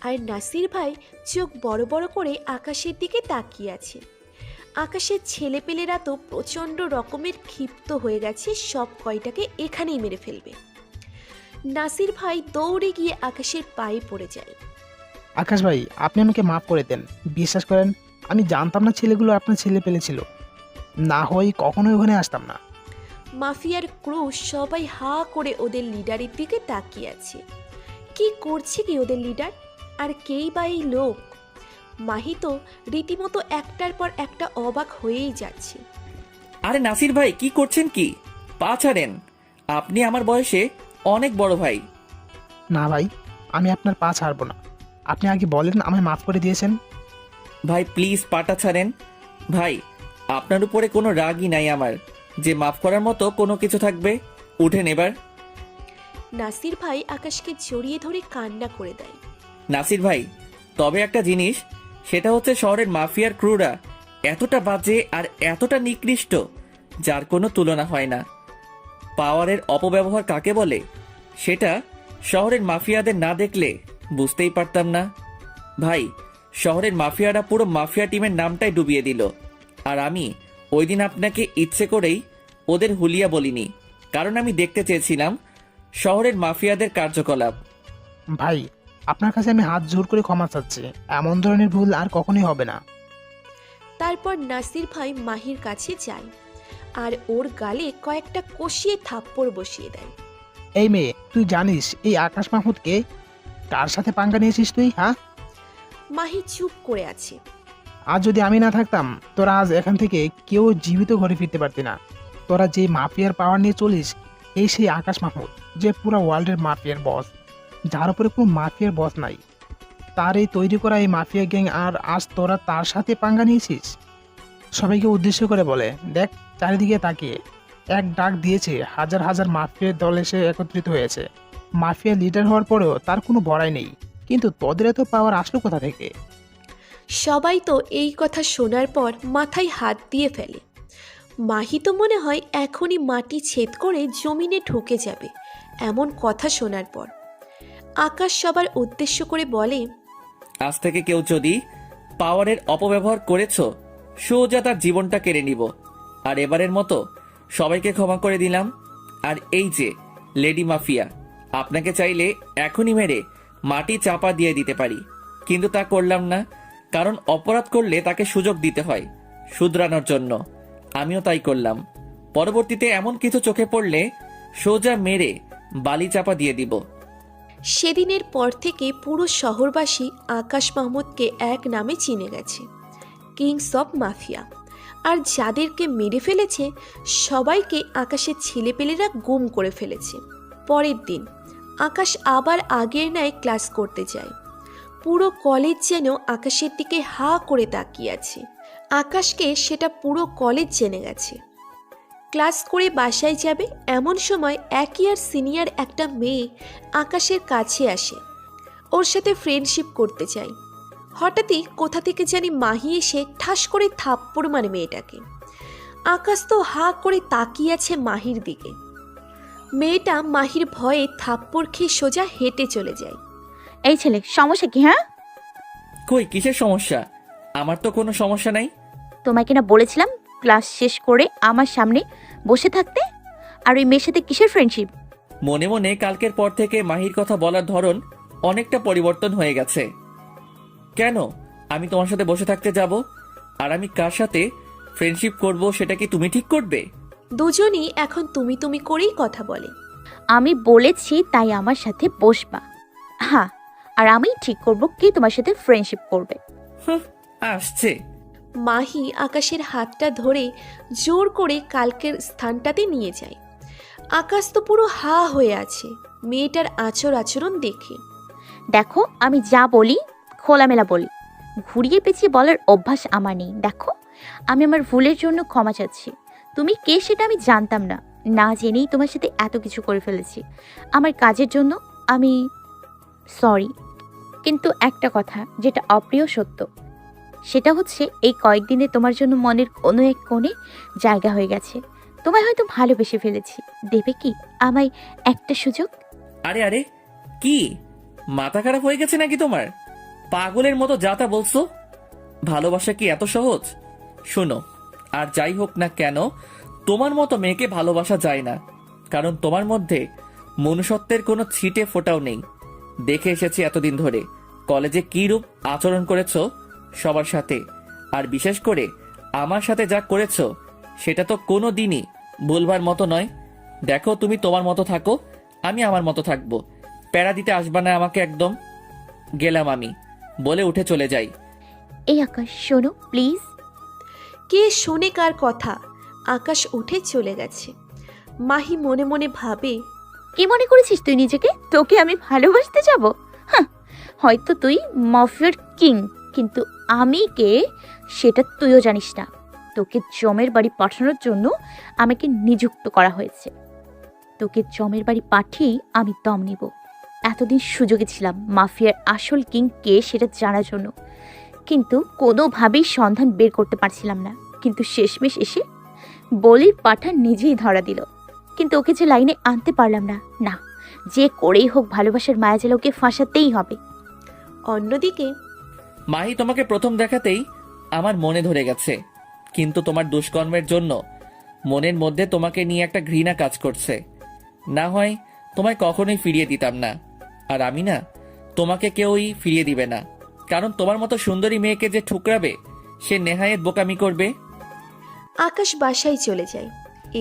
আর নাসির ভাই চোখ বড় বড় করে আকাশের দিকে তাকিয়ে আছে। আকাশের ছেলেপেলেরা তো প্রচণ্ড রকমের ক্ষিপ্ত হয়ে গেছে, সব কয়টাকে এখানেই মেরে ফেলবে। নাসির ভাই দৌড়ে গিয়ে আকাশের পায়ে পড়ে যায়। আকাশ ভাই, আপনি আমাকে মাফ করে দেন। বিশ্বাস করেন, আমি জানতাম না ছেলেগুলো আপনার ছেলে পেলে ছিল। না হয় কখনোই ওখানে আসতাম না। মাফিয়ার ক্রু সবাই হা করে ওদের লিডারের দিকে তাকিয়ে আছে। কি করছে কি ওদের লিডার, আর কেই বা এই লোক? মাহি তো রীতিমতো একটার পর একটা অবাক হয়েই যাচ্ছে। আরে নাসির ভাই, কি করছেন কি? পা ছাড়েন, আপনি আমার বয়সে অনেক বড় ভাই। না ভাই, আমি আপনার পা ছাড়বো না। আপনি আগে বলেন আমায় মাফ করে দিয়েছেন। ভাই প্লিজ পাটা ছাড়েন। ভাই আপনার উপরে কোনো রাগই নাই আমার যে মাফ করার মতো কোনো কিছু থাকবে। উঠেন এবার। নাসির ভাই আকাশকে জড়িয়ে ধরে কান্না করে দেয়। নাসির ভাই, তবে একটা জিনিস, সেটা হচ্ছে শহরের মাফিয়ার ক্রুরা এতটা বাজে আর এতটা নিকৃষ্ট যার কোনো তুলনা হয় না। পাওয়ারের অপব্যবহার কাকে বলে সেটা শহরের মাফিয়াদের না দেখলে বুঝতেই পারতাম না। ভাই, শহরের মাফিয়ারা পুরো মাফিয়া টিমের নামটাই ডুবিয়ে দিল। আর আমি ওই দিন আপনাকে ইচ্ছে করেই ওদের হুলিয়া বলিনি, কারণ আমি দেখতে চেয়েছিলাম শহরের মাফিয়াদের কার্যকলাপ। ভাই, আপনার কাছে আমি হাত জোর করে ক্ষমা চাচ্ছি। এমন ধরনের ভুল আর কখনোই হবে না। তারপর নাসির ভাই মাহির কাছে যায় আর ওর গালে কয়েকটা কষিয়ে থাপ্পড় বসিয়ে দেয়। এই মেয়ে, তুই জানিস এই আকাশ মাহমুদকে? কার সাথে পাঙ্গা নিয়েছিস তুই? হ্যাঁ, মাহি চুপ করে আছে। আজ যদি আমি না থাকতাম, তোরা আজ এখান থেকে কেউ জীবিত ঘরে ফিরতে পারতি না। তোরা যে মাফিয়ার পাওয়ার নিয়ে চলিস, এই সেই আকাশ মাহমুদ যে পুরো ওয়ার্ল্ডের মাফিয়ার বস, যার উপরে কোনো মাফিয়ার বস নাই। তার এই তৈরি করা এই মাফিয়া গ্যাং, আর আজ তোরা তার সাথে পাঙ্গা নিয়েছিস। সবাইকে উদ্দেশ্য করে বলে, দেখ চারিদিকে তাকিয়ে, এক ডাক দিয়েছে, হাজার হাজার মাফিয়ার দল এসে একত্রিত হয়েছে। মাফিয়া লিডার হওয়ার পরেও তার কোনো বড়াই নেই, কিন্তু তোদের এত পাওয়ার আসলো কোথা থেকে? সবাই তো এই কথা শোনার পর মাথায় হাত দিয়ে ফেলে। মাহি তো মনে হয় এখনই মাটি ছেদ করে জমিনে ঢুকে যাবে এমন কথা শোনার পর। আকাশ সবার উদ্দেশ্য করে বলে, আজ থেকে কেউ যদি পাওয়ারের অপব্যবহার করেছো, সোজা তার জীবনটা কেড়ে নিব। আর এবারের মতো সবাইকে ক্ষমা করে দিলাম। আর এই যে লেডি মাফিয়া, আপনাকে চাইলে এখনই মেরে মাটি চাপা দিয়ে দিতে পারি, কিন্তু তা করলাম না, কারণ অপরাধ করলে তাকে সুযোগ দিতে হয় শুধরানোর জন্য। আমিও তাই করলাম। পরবর্তীতে এমন কিছু চোখে পড়লে সোজা মেরে বালি চাপা দিয়ে দিব। সেদিনের পর থেকে পুরো শহরবাসী আকাশ মাহমুদকে এক নামে চিনে গেছে, কিংস অফ মাফিয়া। আর যাদেরকে মেরে ফেলেছে সবাইকে আকাশের ছেলেপেলেরা গুম করে ফেলেছে। পরের দিন আকাশ আবার আগের ন্যায় ক্লাস করতে যায়। পুরো কলেজ যেন আকাশের দিকে হা করে তাকিয়ে আছে। আকাশকে সেটা পুরো কলেজ জেনে গেছে। ক্লাস করে বাসায় যাবে এমন সময় এক ইয়ার সিনিয়র একটা মেয়ে আকাশের কাছে আসে, ওর সাথে ফ্রেন্ডশিপ করতে চায়। হঠাৎই কোথা থেকে জানি মাহি এসে ঠাস করে থাপ্পড় মারে মেয়েটাকে। আকাশ তো হা করে তাকিয়ে আছে মাহির দিকে। মেয়েটা মাহির ভয়ে থাপ্পড় খেয়ে সোজা হেঁটে চলে যায়। এই ছেলে, সমস্যা কি? হ্যাঁ, কই কিসের সমস্যা? আমার তো কোনো সমস্যা নাই। তোমাকে না বলেছিলাম ক্লাস শেষ করে আমার সামনে বসে থাকতে? আর ওই মেয়ের সাথে কিসের ফ্রেন্ডশিপ? মনে মনে কালকের পর থেকে মাহির কথা বলার ধরন অনেকটা পরিবর্তন হয়ে গেছে। কেন আমি তোমার সাথে বসে থাকতে যাব? আর আমি কার সাথে ফ্রেন্ডশিপ করব সেটা কি তুমি ঠিক করবে? দুজনই এখন তুমি তুমি করেই কথা বলে। আমি বলেছি তাই আমার সাথে বসবা। হ্যাঁ, আর আমি ঠিক করব কে তোমার সাথে ফ্রেন্ডশিপ করবে। আসছে। মাহি আকাশের হাতটা ধরে জোর করে কালকের স্থানটাতে নিয়ে যায়। আকাশ তো পুরো হা হয়ে আছে মেয়েটার আচরণ দেখে। দেখো, আমি যা বলি খোলামেলা বলি, ঘুরিয়ে পেঁচিয়ে বলার অভ্যাস আমার নেই। দেখো, আমি আমার ভুলের জন্য ক্ষমা চাচ্ছি। তুমি কে সেটা আমি জানতাম না, না জেনেই তোমার সাথে এত কিছু করে ফেলেছি। আমার কাজের জন্য আমি সরি। কিন্তু একটা কথা যেটা অপ্রিয় সত্য, সেটা হচ্ছে এই কয়েকদিনে তোমার জন্য মনের কোনো এক কোণে জায়গা হয়ে গেছে। তোমায় হয়তো ভালোবেসে ফেলেছি। দেবে কি আমায় একটা সুযোগ? আরে আরে, কি মাথা খারাপ হয়ে গেছে নাকি তোমার? পাগলের মতো যা তা বলছো। ভালোবাসা কি এত সহজ? শোনো, আর যাই হোক না কেন, তোমার মতো মেয়েকে ভালোবাসা যায় না। কারণ তোমার মধ্যে মনুষ্যত্বের কোনো ছিটে ফোঁটাও নেই। দেখে এসেছি এতদিন ধরে কলেজে কি রূপ আচরণ করেছো সবার সাথে, আর বিশেষ করে আমার সাথে যা করেছো সেটা তো কোনো দিনই ভুলবার মতো নয়। দেখো, তুমি তোমার মতো থাকো, আমি আমার মতো থাকবো। প্যারা দিতে আসবা না আমাকে একদম। গেলাম আমি, বলে উঠে চলে যাই। এই আকাশ, শোনো প্লিজ। কে শোনে কার কথা? আকাশ উঠে চলে গেছে। মাহি মনে মনে ভাবে, কি মনে করেছিস তুই নিজেকে? তোকে আমি ভালোবাসতে যাব? হ্যাঁ, হয়তো তুই মাফিয়ার কিং, কিন্তু আমি কে সেটা তুইও জানিস না। তোকে জমের বাড়ি পাঠানোর জন্য আমাকে নিযুক্ত করা হয়েছে। তোকে জমের বাড়ি পাঠিয়েই আমি দম নিব। এতদিন সুযোগে ছিলাম মাফিয়ার আসল কিং কে সেটা জানার জন্য, কিন্তু কোনোভাবেই সন্ধান বের করতে পারছিলাম না। কিন্তু শেষমেশ এসে বলির পাঠা নিজেই ধরা দিল। কিন্তু ওকে যে লাইনে আনতে পারলাম না। না, যে করেই হোক ভালোবাসার মায়াজালে ওকে ফাঁসাতেই হবে। অন্যদিকে মাহি, তোমাকে প্রথম দেখাতেই আমার মনে ধরে গেছে, কিন্তু তোমার দুষ্কর্মের জন্য মনের মধ্যে তোমাকে নিয়ে একটা ঘৃণা কাজ করছে। না হয় তোমায় কখনোই ফিরিয়ে দিতাম না। আর আমি না, তোমাকে কেউই ফিরিয়ে দিবে না। কারণ তোমার মতো সুন্দরী মেয়েকে যে ঠুকরাবে সে নেহায়েত বোকামি করবে। আকাশ বাসায় চলে যায়।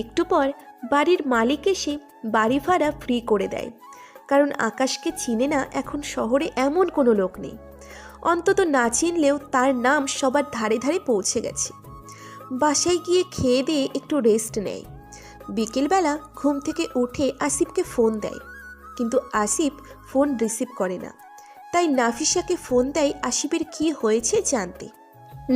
একটু পর বাড়ির মালিক এসে বাড়ি ভাড়া ফ্রি করে দেয়। কারণ আকাশকে চিনে না এখন শহরে এমন কোনো লোক নেই। অন্তত না চিনলেও তার নাম সবার ধারে ধারে পৌঁছে গেছে। বাসায় গিয়ে খেয়ে দিয়ে একটু রেস্ট নেয়। বিকেলবেলা ঘুম থেকে উঠে আসিফকে ফোন দেয়, কিন্তু আসিফ ফোন রিসিভ করে না। তাই নাফিসাকে ফোন দেয় আসিফের কি হয়েছে জানতে।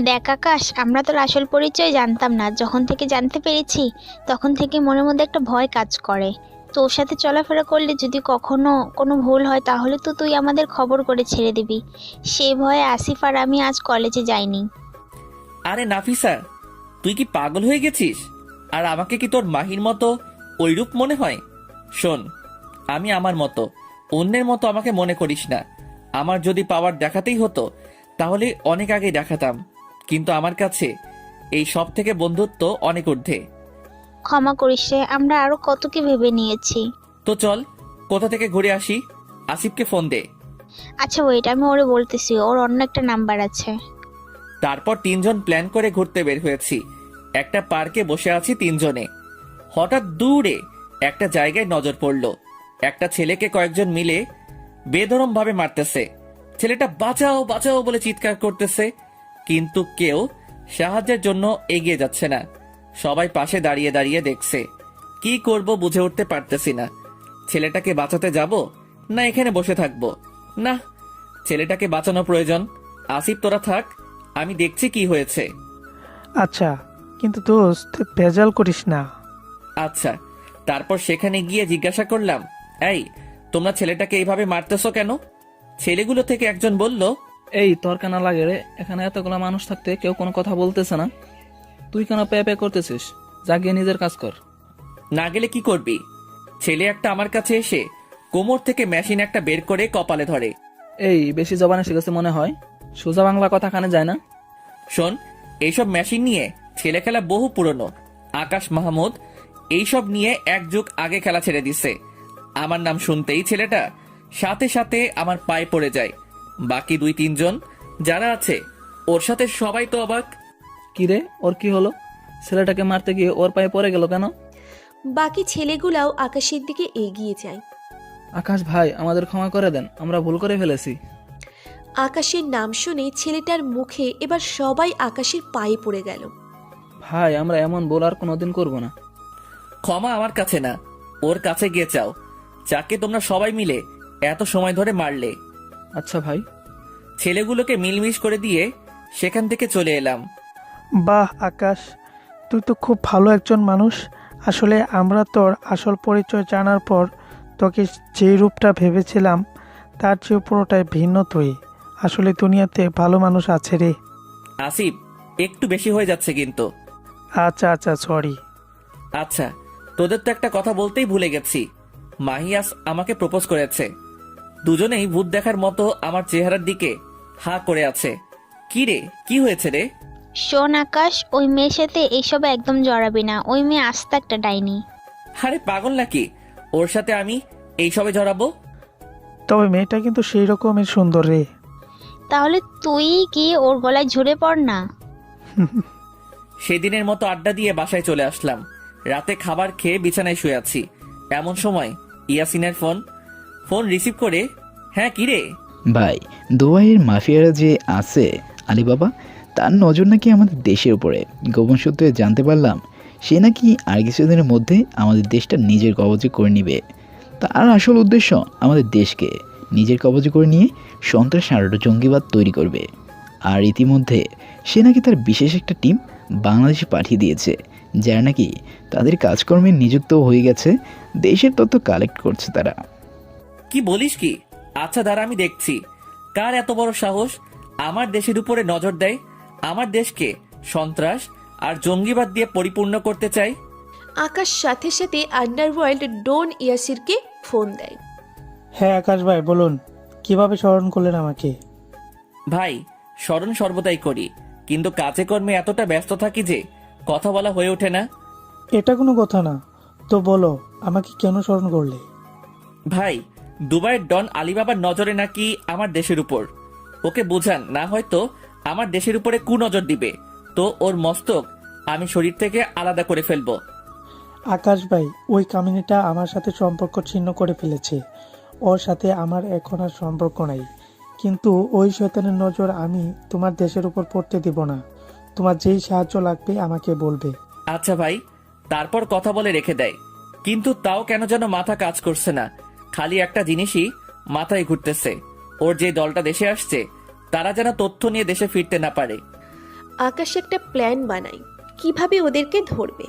দেখ আকাশ, আমরা তোর আসল পরিচয় জানতাম না। যখন থেকে জানতে পেরেছি তখন থেকে মনের মধ্যে একটা ভয় কাজ করে। তোর সাথে চলাফেরা করলে যদি কখনো কোনো ভুল হয় তাহলে তো তুই আমাদের খবর করে ছেড়ে দিবি। সেই ভয়ে আসিফ আর আমি আজ কলেজে যাইনি। আরে নাফিসা, তুই কি পাগল হয়ে গেছিস? আর আমাকে কি তোর মাহির মতো ওইরূপ মনে হয়? শোন, আমি আমার মতো, অন্যের মতো আমাকে মনে করিস না। আমার যদি পাওয়ার দেখাতেই হতো তাহলে অনেক আগেই দেখাতাম, কিন্তু আমার কাছে এই সব থেকে বন্ধুত্ব অনেক ঊর্ধ্বে। ক্ষমা করিস রে, আমরা আরো কত কি ভেবে নিয়েছি। তো চল কোথা থেকে ঘুরে আসি। আসিফকে ফোন দে। আচ্ছা ওয়েট, আমি ওরে বলতেছি, ওর অন্য একটা নাম্বার আছে। তারপর তিনজন প্ল্যান করে ঘুরতে বের হয়েছি। একটা পার্কে বসে আছি তিনজনে। হঠাৎ দূরে একটা জায়গায় নজর পড়ল। একটা ছেলেকে কয়েকজন মিলে বেধরম ভাবে মারতেছে। ছেলেটা বাঁচাও বাঁচাও বলে চিৎকার করতেছে, কিন্তু কেউ সাহায্যের জন্য এগিয়ে যাচ্ছে না। সবাই পাশে দাঁড়িয়ে দাঁড়িয়ে দেখছে। কি করব বুঝে উঠতে পারতেছি না। ছেলেটাকে বাঁচাতে যাব না এখানে বসে থাকবো? না, ছেলেটাকে বাঁচানো প্রয়োজন। আসিফ, তোরা থাক, আমি দেখছি কি হয়েছে। আচ্ছা, কিন্তু দোস্ত ভেজাল করিস না। আচ্ছা। তারপর সেখানে গিয়ে জিজ্ঞাসা করলাম, এই তোমরা ছেলেটাকে এইভাবে মারতেছো কেন? ছেলেগুলো থেকে একজন বলল, এই তোর কেন লাগে রে? এখানে এতগুলো মানুষ থাকতে কেউ কোনো কথা বলতেছে না, তুই কেন পে পে করতেছিস? জাগিয়ে নিজের কাজ কর। না গেলে কি করবি? ছেলে একটা আমার কাছে এসে কোমর থেকে মেশিন একটা বের করে কপালে ধরে। এই বেশি জবানে শিখেছে মনে হয়, সোজা বাংলা কথা কানে যায় না। শোন, এইসব মেশিন নিয়ে ছেলে খেলা বহু পুরনো। আকাশ মাহমুদ এইসব নিয়ে এক যুগ আগে খেলা ছেড়ে দিছে। আমার নাম শুনতেই ছেলেটা সাথে সাথে আমার পায়ে পড়ে যায়। বাকি 2-3 জন যারা আছে ওর সাথে সবাই তো অবাক। কি রে, ওর কি হলো? ছেলেটাকে মারতে গিয়ে ওর পায়ে পড়ে গেল কেন? বাকি ছেলেগুলাও আকাশের দিকে এগিয়ে যায়। আকাশ ভাই, আমাদের ক্ষমা করে দেন, আমরা ভুল করে ফেলেছি। আকাশের নাম শুনে ছেলেটার মুখে এবার সবাই আকাশের পায়ে পড়ে গেল। ভাই, আমরা এমন ভুল আর কোনোদিন করব না। ক্ষমা আমার কাছে না, ওর কাছে গিয়ে চাও, যাকে তোমরা সবাই মিলে এত সময় ধরে মারলে। আচ্ছা ভাই। ছেলেগুলোকে মিলমিশ করে দিয়ে সেখান থেকে চলে এলাম। বাহ আকাশ, তুই তো খুব ভালো একজন মানুষ। আসলে আমরা তোর আসল পরিচয় জানার পর তোকে যেই রূপটা ভেবেছিলাম তার চেয়ে পুরোটাই ভিন্ন তুই। আসলে দুনিয়াতে ভালো মানুষ আছে রে। আসিফ, একটু বেশি হয়ে যাচ্ছে কিন্তু। আচ্ছা আচ্ছা, সরি। আচ্ছা, তোদের তো একটা কথা বলতেই ভুলে গেছি। মাহিয়াস আমাকে প্রপোজ করেছে। দুজনেই ভূত দেখার মতো আমার চেহারার দিকে হা করে আছে। কি রে, কি হয়েছে রে? শোন আকাশ, ওই মেয়ের সাথে এইসব একদম জড়াবি না। ওই মেয়ে আস্তে একটা ডাইনি। আরে পাগল নাকি, ওর সাথে আমি এইসবে জড়াবো? তবে মেয়েটা কিন্তু সেই রকমের সুন্দর রে। তাহলে তুই গিয়ে ওর গলায় ঝরে পড় না। সেদিনের মতো আড্ডা দিয়ে বাসায় চলে আসলাম। রাতে খাবার খেয়ে বিছানায় শুয়ে আছি। এমন সময় ইয়াসিনের ফোন রিসিভ করে, হ্যাঁ কি রে? ভাই, দুবাইয়ের মাফিয়ারা যে আছে আলিবাবা, তার নজর নাকি আমাদের দেশের উপরে। গোপন সূত্রে জানতে পারলাম সে নাকি আর কিছুদিনের মধ্যে আমাদের দেশটা নিজের কবজে করে নিবে। তার আসল উদ্দেশ্য আমাদের দেশকে নিজের কবজে করে নিয়ে সন্ত্রাস আর জঙ্গিবাদ তৈরি করবে। আর ইতিমধ্যে সে নাকি তার বিশেষ একটা টিম বাংলাদেশে পাঠিয়ে দিয়েছে, যারা নাকি তাদের কাজকর্মে নিযুক্ত হয়ে গেছে। দেশের তথ্য কালেক্ট করছে তারা। কি বলিস কি? আচ্ছা দাঁড়া, আমি দেখছি কার এত বড় সাহস আমার দেশের উপরে নজর দেয়, আমার দেশকে সন্ত্রাস আর জঙ্গিবাদ দিয়ে পরিপূর্ণ করতে চাই। আকাশ সাথে সাথে আন্ডারওয়ার্ল্ড ডন ইয়াসিরকে ফোন দেয়। হ্যাঁ আকাশ ভাই, বলুন কিভাবে স্মরণ করলেন আমাকে? ভাই, স্মরণ সর্বদাই করি, কিন্তু কাজে কর্মে এতটা ব্যস্ত থাকি যে কথা বলা হয়ে ওঠে না। এটা কোনো কথা না, তো বলো আমাকে কেন স্মরণ করলে? ভাই, দুবাইয়ের ডন আলিবাবার নজরে নাকি আমার দেশের উপর। ওকে বোঝান, না হয়তো আমার দেশের উপরে কুনজর দিবে, তো ওর মস্তক আমি শরীর থেকে আলাদা করে ফেলবো। আকাশ ভাই, ওই কামিনীটা আমার সাথে সম্পর্ক ছিন্ন করে ফেলেছে। ওর সাথে আমার এখন আর সম্পর্ক নাই। কিন্তু ওই শয়তানের নজর আমি তোমার দেশের উপর পড়তে দিব না। তোমার যেই সাহায্য লাগবে আমাকে বলবে। আচ্ছা ভাই, তারপর কথা বলে রেখে দেয়, কিন্তু তাও কেন যেন মাথা কাজ করছে না। খালি একটা জিনিসই মাথায় ঘুরতেছে, ওর যে দলটা দেশে আসছে তারা যেন তথ্য নিয়ে দেশে ফিরতে না পারে। আকাশ একটা প্ল্যান বানায় কিভাবে ওদেরকে ধরবে।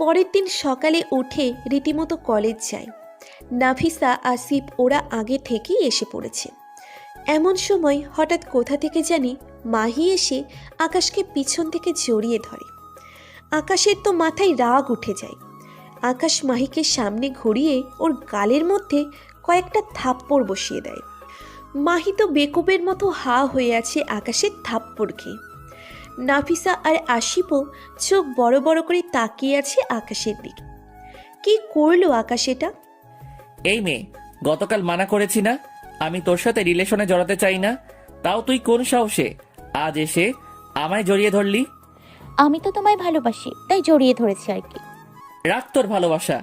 পরের দিন সকালে উঠে রীতিমতো কলেজ যায়। নাফিসা, আসিফ ওরা আগে থেকেই এসে পড়েছে। এমন সময় হঠাৎ কোথা থেকে জানি মাহি এসে আকাশকে পিছন থেকে জড়িয়ে ধরে। আকাশের তো মাথায় রাগ উঠে যায়। আকাশ মাহিকে সামনে ঘুরিয়ে ওর গালের মধ্যে কয়েকটা থাপ্পড় বসিয়ে দেয়। মাহি তো বেকুবের মতো হা হয়ে আছে আকাশের থাপ্পড় খেয়ে। নাফিসা আর আসিফও চোখ বড় বড় করে তাকিয়ে আছে আকাশের দিকে। কি করলো আকাশ এটা? এই মেয়ে, গতকাল মানা করেছি না আমি তোর সাথে রিলেশনে জড়াতে চাই না, তাও তুই কোন সাহসে আজ এসে আমায় জড়িয়ে ধরলি? আমি তো তোমায় ভালোবাসি, তাই জড়িয়ে ধরেছি আর কি। রাখ তোর ভালোবাসা,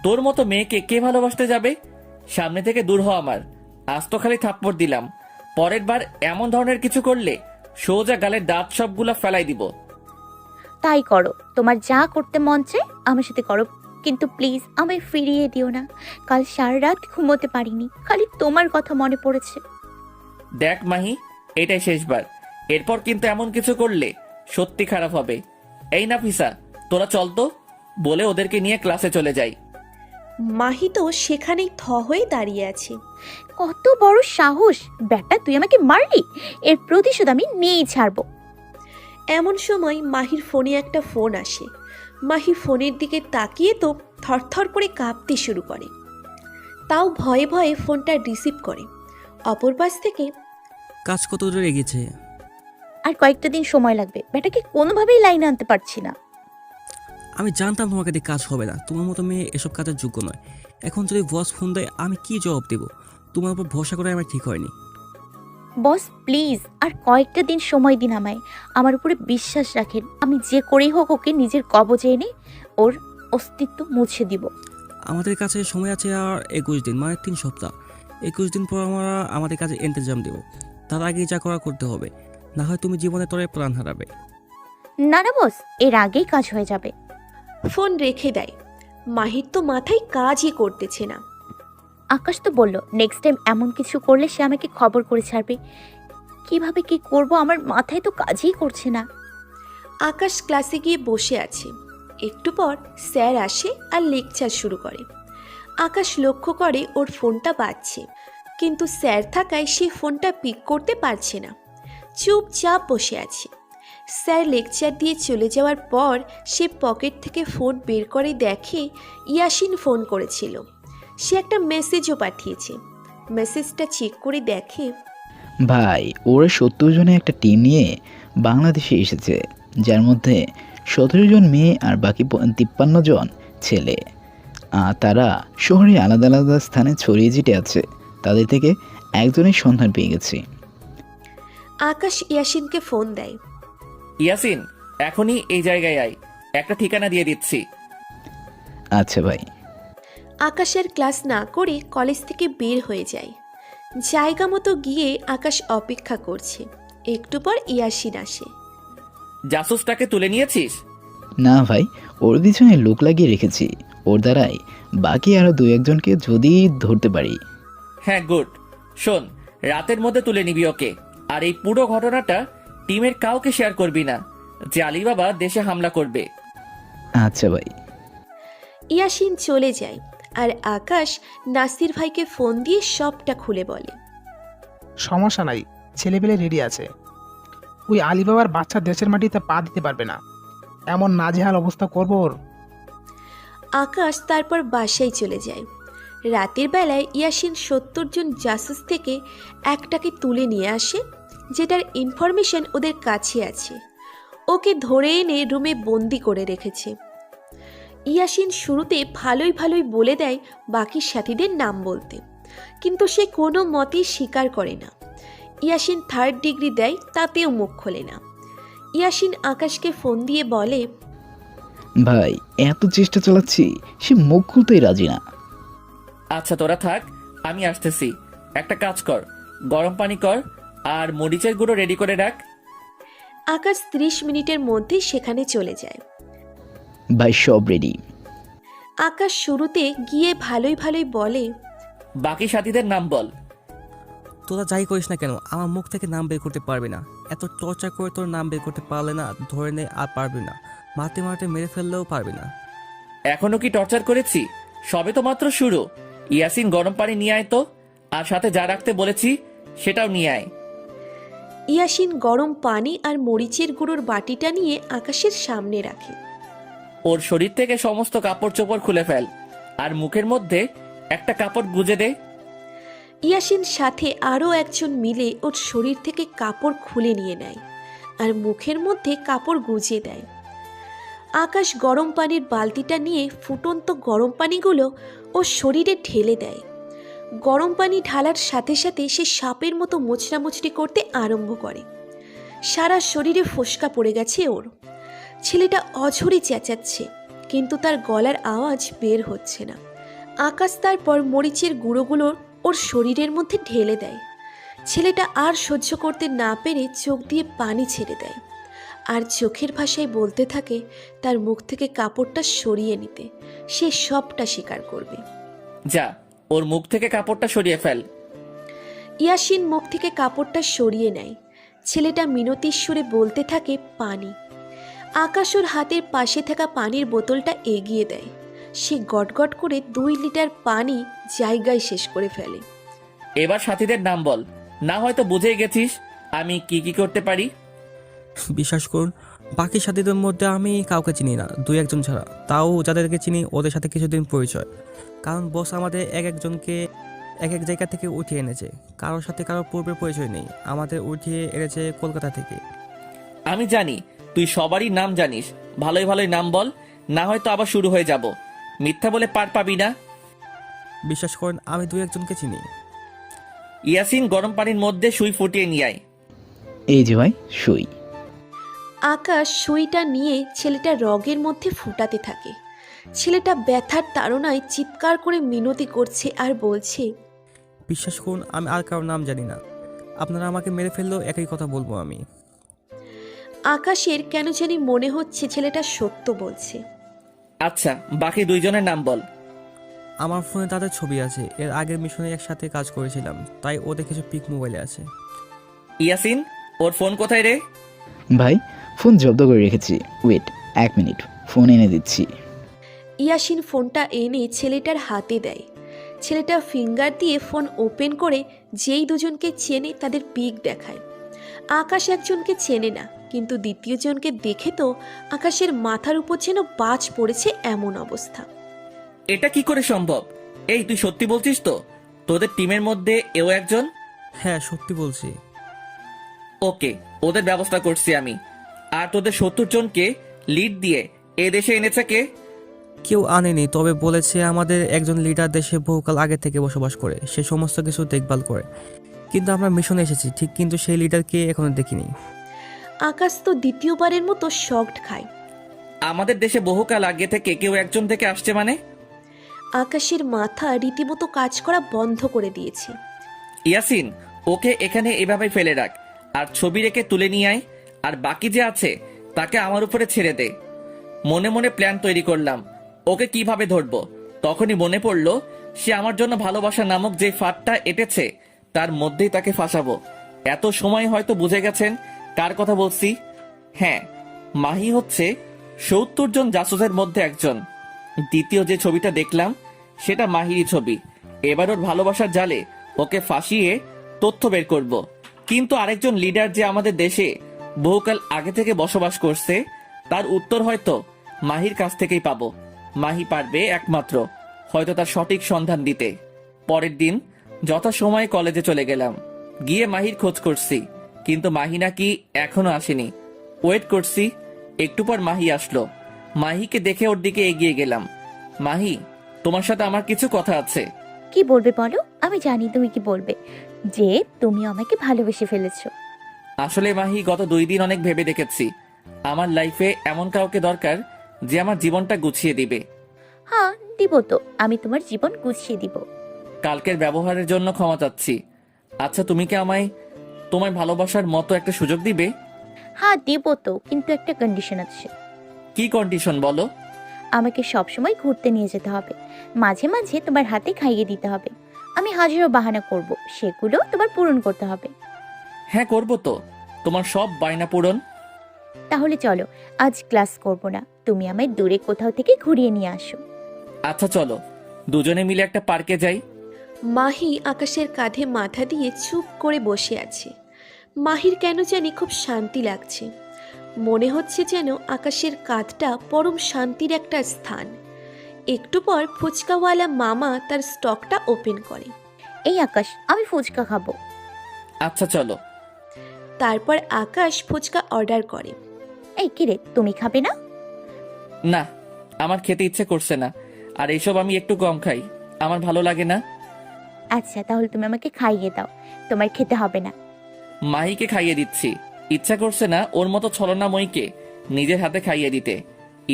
তোর মতো মেয়েকে কে ভালোবাসতে যাবে? সামনে থেকে দূর হ আমার। আজ তো খালি থাপ্পড় দিলাম, পরের বার এমন ধরনের কিছু করলে সোজা গালের দাঁত সবগুলা ফেলাই দিব। তাই করো, তোমার যা করতে মন চায় আমার সাথে করো, কিন্তু প্লিজ আমায় ফিরিয়ে দিও না। কাল সারা রাত ঘুমোতে পারিনি, খালি তোমার কথা মনে পড়েছে। দেখ মাহি, এটাই শেষবার, এরপর কিন্তু এমন কিছু করলে সত্যি খারাপ হবে। এই নাফিসা, তোরা চল তো, বলে ওদেরকে নিয়ে ক্লাসে চলে যাই। মাহি তো সেখানেই থ হয়ে দাঁড়িয়ে আছে। কত বড় সাহস বেটা, তুই আমাকে মারলি, এর প্রতিশোধ আমি নিয়েই ছাড়বো। এমন সময় মাহির ফোনে একটা ফোন আসে। মাহি ফোনের দিকে তাকিয়ে তো থরথর করে কাঁপতে শুরু করে। তাও ভয়ে ভয়ে ফোনটা রিসিভ করে। অপর পাশ থেকে, কাজ কত দূর এগিয়েছে? আর কয়েকটা দিন সময় লাগবে, বেটাকে কোনোভাবেই লাইনে আনতে পারছি না। আমি জানতাম তোমাকে দিয়ে কাজ হবে না, তোমার মতো মেয়ে এসব কাজের যোগ্য নয়। এখন যদি বস ফোন দেয় আমি কি জবাব দেব? তোমার উপর ভরসা করে আমার ঠিক হয়নি। বস প্লিজ আর কয়েকটা দিন সময় দিন আমায়, আমার উপরে বিশ্বাস রাখেন। আমি যে করেই হোক ওকে নিজের কবজে এনে অস্তিত্ব মুছে দিব। আমাদের কাছে সময় আছে আর 21 দিন, মানে 3 সপ্তাহ। 21 দিন পর আমরা আমাদের কাছে ইন্তজাম দেব। তার আগে যা করা করতে হবে, না হয় তুমি জীবনে তরে প্রাণ হারাবে। না না বস, এর আগেই কাজ হয়ে যাবে। ফোন রেখে দেয়। মাহির তো মাথায় কাজই করতেছে না। আকাশ তো বলল নেক্সট টাইম এমন কিছু করলে সে আমাকে খবর করে ছাড়বে। কিভাবে কি করব আমার মাথায় তো কাজই করছে না। আকাশ ক্লাসে গিয়ে বসে আছে। একটু পর স্যার আসে আর লেকচার শুরু করে। আকাশ লক্ষ্য করে ওর ফোনটা বাজছে, কিন্তু স্যার থাকায় সে ফোনটা পিক করতে পারছে না। চুপচাপ বসে আছে। স্যার লেকচার দিয়ে চলে যাওয়ার পর সে পকেট থেকে ফোন বের করে দেখে ইয়াসিন ফোন করেছিল। সে একটা মেসেজও পাঠিয়েছে। মেসেজটা চেক করে দেখে ভাই, ওরা 70 জনের একটা টিম নিয়ে বাংলাদেশে এসেছে, যার মধ্যে 17 জন মেয়ে আর বাকি 53 জন ছেলে। আর তারা শহরে আলাদা আলাদা স্থানে ছড়িয়ে ছিটে আছে। তাদের থেকে একজনের সন্ধান পেয়ে গেছি। আকাশ ইয়াসিনকে ফোন দেয়। ইয়াসিন, এখনই এই জায়গায় আয়, একটা ঠিকানা দিয়ে দিচ্ছি। আচ্ছা ভাই। আকাশের ক্লাস না করে কলেজ থেকে বের হয়ে যায়। জায়গা মতো গিয়ে আকাশ অপেক্ষা করছে। একটু পর ইয়াসিন আসে। জাসুসটাকে তুলে নিয়েছিস? না ভাই, ওর পিছনে লোক লাগিয়ে রেখেছি। ওর দ্বারাই বাকি আরও 2-1জনকে যদি ধরতে পারি। হ্যাঁ, গুড। শোন, রাতের মধ্যে তুলে নিবি ওকে। আর এই পুরো ঘটনাটা টিমের কাউকে শেয়ার করবি না, যে আলিবাবা দেশে হামলা করবে। আচ্ছা ভাই। ইয়াসিন চলে যায় আর আকাশ নাসির ভাইকে ফোন দিয়ে সবটা খুলে বলে। সমস্যা নাই, ছেলেপেলে রেডি আছে। ওই আলিবাবার বাচ্চা দেশের মাটিতে পা দিতে পারবে না। এমন নাজেহাল অবস্থা করব ওর। আকাশ তারপর বাসায় চলে যায়। রাতের বেলায় ইয়াসিন 70 জন জাসুস থেকে একটাকে তুলে নিয়ে আসে, যেটার ইনফরমেশন ওদের কাছে আছে। ওকে ধরে এনে রুমে বন্দি করে রেখেছে। ইয়াসিন শুরুতে ভালোই বলে দেয় বাকি সাথীদের নাম বলতে, কিন্তু সে কোনো মতেই স্বীকার করে না। ইয়াসিন 3rd ডিগ্রি দেয়, তাতেও মুখ খোলে না। ইয়াসিন আকাশকে ফোন দিয়ে বলে, ভাই, এত চেষ্টা চালাচ্ছি, সে মুখ খুলতেই রাজি না। আচ্ছা তোরা থাক, আমি আসতেছি। একটা কাজ কর, গরম পানি কর আর মরিচের গুঁড়ো রেডি করে রাখ। আকাশ 30 মিনিটের মধ্যে সেখানে চলে যায়। ভাই, সব রেডি। আকাশ শুরুতে গিয়ে ভালোই বলে, বাকি সাথীদের নাম বল। তোরা যাই করিস না কেন, আমার মুখ থেকে নাম বের করতে পারবি না। এত টর্চার করে তোর নাম বের করতে পারলে না, ধরে নে আর পারবি না। মারতে মেরে ফেললেও পারবি না। এখনো কি টর্চার করেছি? সবে তো মাত্র শুরু। ইয়াসিন, গরম পানি নিয়ে আয় তো, আর সাথে যা রাখতে বলেছি সেটাও নিয়ে আয়। ইয়াসিন গরম পানি আর মরিচের গুঁড়োর বাটিটা নিয়ে আকাশের সামনে রাখে। ওর শরীর থেকে সমস্ত কাপড় চোপড় খুলে ফেল, আর মুখের মধ্যে একটা কাপড় গুজে দে। ইয়াসিন সাথে আরও একজন মিলে ওর শরীর থেকে কাপড় খুলে নিয়ে নেয় আর মুখের মধ্যে কাপড় গুজে দেয়। আকাশ গরম পানির বালতিটা নিয়ে ফুটন্ত গরম পানিগুলো ওর শরীরে ঢেলে দেয়। গরম পানি ঢালার সাথে সাথে সে সাপের মতো মোচড়ামুচড়ি করতে আরম্ভ করে। সারা শরীরে ফোসকা পড়ে গেছে ওর। ছেলেটা অঝরে চেঁচাচ্ছে, কিন্তু তার গলার আওয়াজ বের হচ্ছে না। আকাশ তারপর মরিচের গুঁড়োগুলো ওর শরীরের মধ্যে ঢেলে দেয়। ছেলেটা আর সহ্য করতে না পেরে চোখ দিয়ে পানি ছেড়ে দেয় আর চোখের ভাষায় বলতে থাকে তার মুখ থেকে কাপড়টা সরিয়ে নিতে। সে সবটা স্বীকার করবে। যা, ওর মুখ থেকে কাপড়টা সরিয়ে ফেল। ইয়াসিন মুখ থেকে কাপড়টা সরিয়ে নেয়। ছেলেটা মিনতির সুরে বলতে থাকে পানি। আকাশ ওর হাতের পাশে থাকা পানির বোতলটা এগিয়ে দেয়। সে গটগট করে 2 লিটার পানি জায়গায় শেষ করে ফেলে। এবার সাথীদের নাম বল, না হয়তো বুঝেই গেছিস আমি কি করতে পারি। বিশ্বাস করুন, বাকি সাথীদের মধ্যে আমি কাউকে চিনি না, 2-1জন ছাড়া। তাও যাদেরকে চিনি ওদের সাথে কিছুদিন পরিচয়, কারণ বস আমাদের একজনকে এক জায়গা থেকে উঠিয়ে এনেছে। কারোর সাথে কারোর পূর্বের পরিচয় নেই, আমাদের উঠিয়ে এনেছে কলকাতা থেকে। আমি জানি তুই সবারই নাম জানিস, ভালোই নাম বল, না হয়তো আবার শুরু হয়ে যাব। মিথ্যা বলে পার পাবি না। বিশ্বাস করেন, আমি 2-1জনকে চিনি। ইয়াসিন, গরম পানির মধ্যে সুই ফুটিয়ে নিয়ে আয়। এই যে ভাই, সুই। আকাশ সুইটা নিয়ে ছেলেটা রগের মধ্যে ফুটাতে থাকে। ছেলেটা ব্যথার তাড়নায় চিৎকার করে মিনতি করছে আর বলছে, বিশ্বাস করুন আমি আর কারোর নাম জানি না। আপনারা আমাকে মেরে ফেললেও একই কথা বলবো আমি। আকাশের কেন জানি মনে হচ্ছে ছেলেটা সত্য বলছে। আচ্ছা, বাকি দুইজনের নাম বল। আমার ফোনে তাদের ছবি আছে, এর আগের মিশনে একসাথে কাজ করেছিলাম, তাই ওদের কিছু পিক মোবাইলে আছে। ইয়াসিন, ওর ফোন কোথায় রে? ভাই ফোন জব্দ করে রেখেছি, ওয়েট 1 মিনিট, ফোন এনে দিচ্ছি। ইয়াসিন ফোনটা এনে ছেলেটার হাতে দেয়। ছেলেটা ফিঙ্গার দিয়ে ফোন ওপেন করে যেই দুজনকে চেনে তাদের পিক দেখায়। আকাশ একজনকে চেনে না, কিন্তু দ্বিতীয় জনকে দেখে তো আকাশের মাথার উপর যেন বাজ পড়েছে এমন অবস্থা। এটা কি করে সম্ভব? এই তুই সত্যি বলছিস তো তোদের টিমের মধ্যে এও একজন? হ্যাঁ সত্যি বলছি। ওকে, ওদের ব্যবস্থা করছি আমি। আর তোদের 70 জনকে লিড দিয়ে এ দেশে এনেছে কে? কেউ আনেনি, তবে বলেছে আমাদের একজন লিডার দেশে বহুকাল আগে থেকে বসবাস করে, সে সমস্ত কিছু দেখভাল করে। কিন্তু আমরা মিশনে এসেছি ঠিক, কিন্তু সেই লিডারকে এখনো দেখিনি। আকাশ তো দ্বিতীয়বারের মতো শকড খায়। আমাদের দেশে বহুকাল আগে থেকে কেউ একজন থেকে আসছে মানে? আকাশের মাথা রীতিমতো কাজ করা বন্ধ করে দিয়েছে। ইয়াসিন, ওকে এখানে এভাবে ফেলে রাখ, আর ছবি রেখে তুলে নিয়ে আয়। আর বাকি যে আছে তাকে আমার উপরে ছেড়ে দে। মনে মনে প্ল্যান তৈরি করলাম ওকে কিভাবে ধরবো। তখনই মনে পড়লো সে আমার জন্য ভালোবাসা নামক যে ফাঁদটা এঁটেছে তার মধ্যেই তাকে ফাঁসাবো। এত সময় হয়তো বুঝে গেছেন কার কথা বলছি। হ্যাঁ, মাহি হচ্ছে 70 জন জাসুসের মধ্যে একজন। দ্বিতীয় যে ছবিটা দেখলাম সেটা মাহিরই ছবি। এবার ওর ভালোবাসার জালে ওকে ফাঁসিয়ে তথ্য বের করব। কিন্তু আরেকজন লিডার যে আমাদের দেশে বহুকাল আগে থেকে বসবাস করছে তার উত্তর হয়তো মাহির কাছ থেকেই পাবো। মাহি পারবে একমাত্র হয়তো তার সঠিক সন্ধান দিতে। পরের দিন যথাসময়ে কলেজে চলে গেলাম। গিয়ে মাহির খোঁজ করছি, কিন্তু মাহি নাকি এখনো আসেনি। ওয়েট করছি, একটু পর মাহি আসলো। মাহিকে দেখে ওর দিকে এগিয়ে গেলাম। মাহি, তোমার সাথে আমার কিছু কথা আছে। কি বলবে বলো, আমি জানি তুমি কি বলবে, যে তুমি আমাকে ভালোবেসে ফেলেছো। আসলে মাহি, গত 2 দিন অনেক ভেবে দেখেছি আমার লাইফে এমন কাউকে দরকার যে আমার জীবনটা গুছিয়ে দিবে। হ্যাঁ দিব তো, আমি তোমার জীবন গুছিয়ে দিব। কালকের ব্যবহারের জন্য ক্ষমা চাচ্ছি। আচ্ছা, তুমি কি আমায় তোমায় ভালোবাসার মতো একটা সুযোগ দিবে? হ্যাঁ দিব তো, কিন্তু একটা কন্ডিশন আছে। কি কন্ডিশন বলো? আমাকে সবসময় ঘুরতে নিয়ে যেতে হবে, মাঝে মাঝে তোমার হাতে খাইয়ে দিতে হবে। আমি হাজারো বাহানা করব, সেগুলো তোমার পূরণ করতে হবে। হ্যাঁ করবো তো, তোমার সব বায়না পূরণ। তাহলে চলো, আজ ক্লাস করব না, তুমি আমায় দূরে কোথাও থেকে ঘুরিয়ে নিয়ে আসো। আচ্ছা চলো, দুজনে মিলে একটা পার্কে যাই। মাহি আকাশের কাঁধে মাথা দিয়ে চুপ করে বসে আছে। মাহির কেন জানি খুব শান্তি লাগছে। মনে হচ্ছে যেন আকাশের কাঁধটা পরম শান্তির একটা স্থান। একটু পর ফুচকাওয়ালা মামা তার স্টকটা ওপেন করে। এই আকাশ, আমি ফুচকা খাবো। আচ্ছা চলো। তারপর আকাশ ফুচকা অর্ডার করে। এই কিরে, তুমি খাবে না? না, আমার খেতে ইচ্ছে করছে না, আর এইসব আমি একটু কম খাই, আমার ভালো লাগে না। আচ্ছা তাহলে তুমি আমাকে খাইয়ে দাও, তোমার খেতে হবে না। মাহিকে খাইয়ে দিচ্ছি, ইচ্ছা করছে না ওর মতো ছলনাময়ীকে নিজের হাতে খাইয়ে দিতে।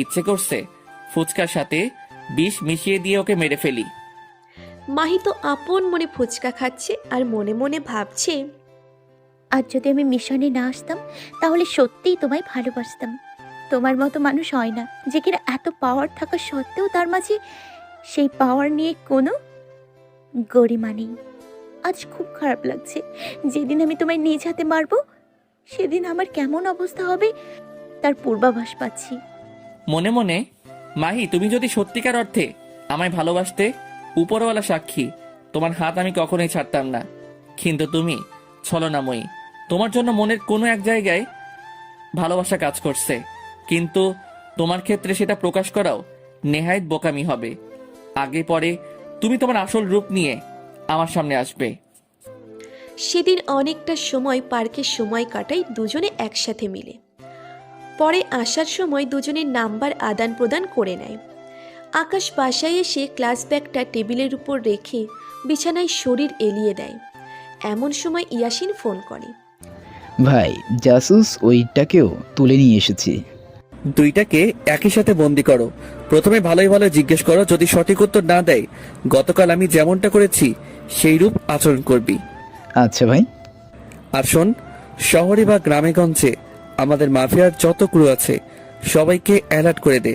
ইচ্ছে করছে ফুচকার সাথে বিষ মিশিয়ে দিয়ে ওকে মেরে ফেলি। মাহি তো আপন মনে ফুচকা খাচ্ছে আর মনে মনে ভাবছে, আর যদি আমি মিশনে না আসতাম তাহলে সত্যিই তোমায় ভালোবাসতাম। তোমার মতো মানুষ হয় না যে কিনা এত পাওয়ার থাকা সত্ত্বেও তার মাঝে সেই পাওয়ার নিয়ে কোনো গরিমা নেই। আজ খুব খারাপ লাগছে, যেদিন আমি তোমায় নিজ হাতে মারবো সেদিন আমার কেমন অবস্থা হবে তার পূর্বাভাস পাচ্ছি। মনে মনে, মাহি তুমি যদি সত্যিকার অর্থে আমায় ভালোবাসতে, উপরওয়ালা সাক্ষী তোমার হাত আমি কখনোই ছাড়তাম না। কিন্তু তুমি ছলনাময়ী, তোমার জন্য মনের কোনো এক জায়গায় ভালোবাসা কাজ করছে, কিন্তু তোমার ক্ষেত্রে সেটা প্রকাশ করাও নেহায়েত বোকামি হবে। আগে পরে তুমি তোমার আসল রূপ নিয়ে আমার সামনে আসবে। সেদিন অনেকটা সময় পার্কে সময় কাটাই দুজনে একসাথে মিলে। পরে আসার সময় দুজনের নাম্বার আদান প্রদান করে নেয়। আকাশ বাসায় এসে ক্লাস ব্যাগটা টেবিলের উপর রেখে বিছানায় শরীর এলিয়ে দেয়। এমন সময় ইয়াসিন ফোন করে। ভাই জাসুস ওইটাকেও তুলে নিয়ে এসেছি। দুইটাকে একই সাথে বন্দি করো। প্রথমে ভালোই ভালো জিজ্ঞেস করো, যদি সঠিক উত্তর না দেয় গতকাল আমি যেমনটা করেছি সেই রূপ আচরণ করবি। আচ্ছা ভাই। আর শোন, শহরে বা গ্রামেগঞ্জে আমাদের মাফিয়ার যত ক্রু আছে সবাইকে অ্যালার্ট করে দে,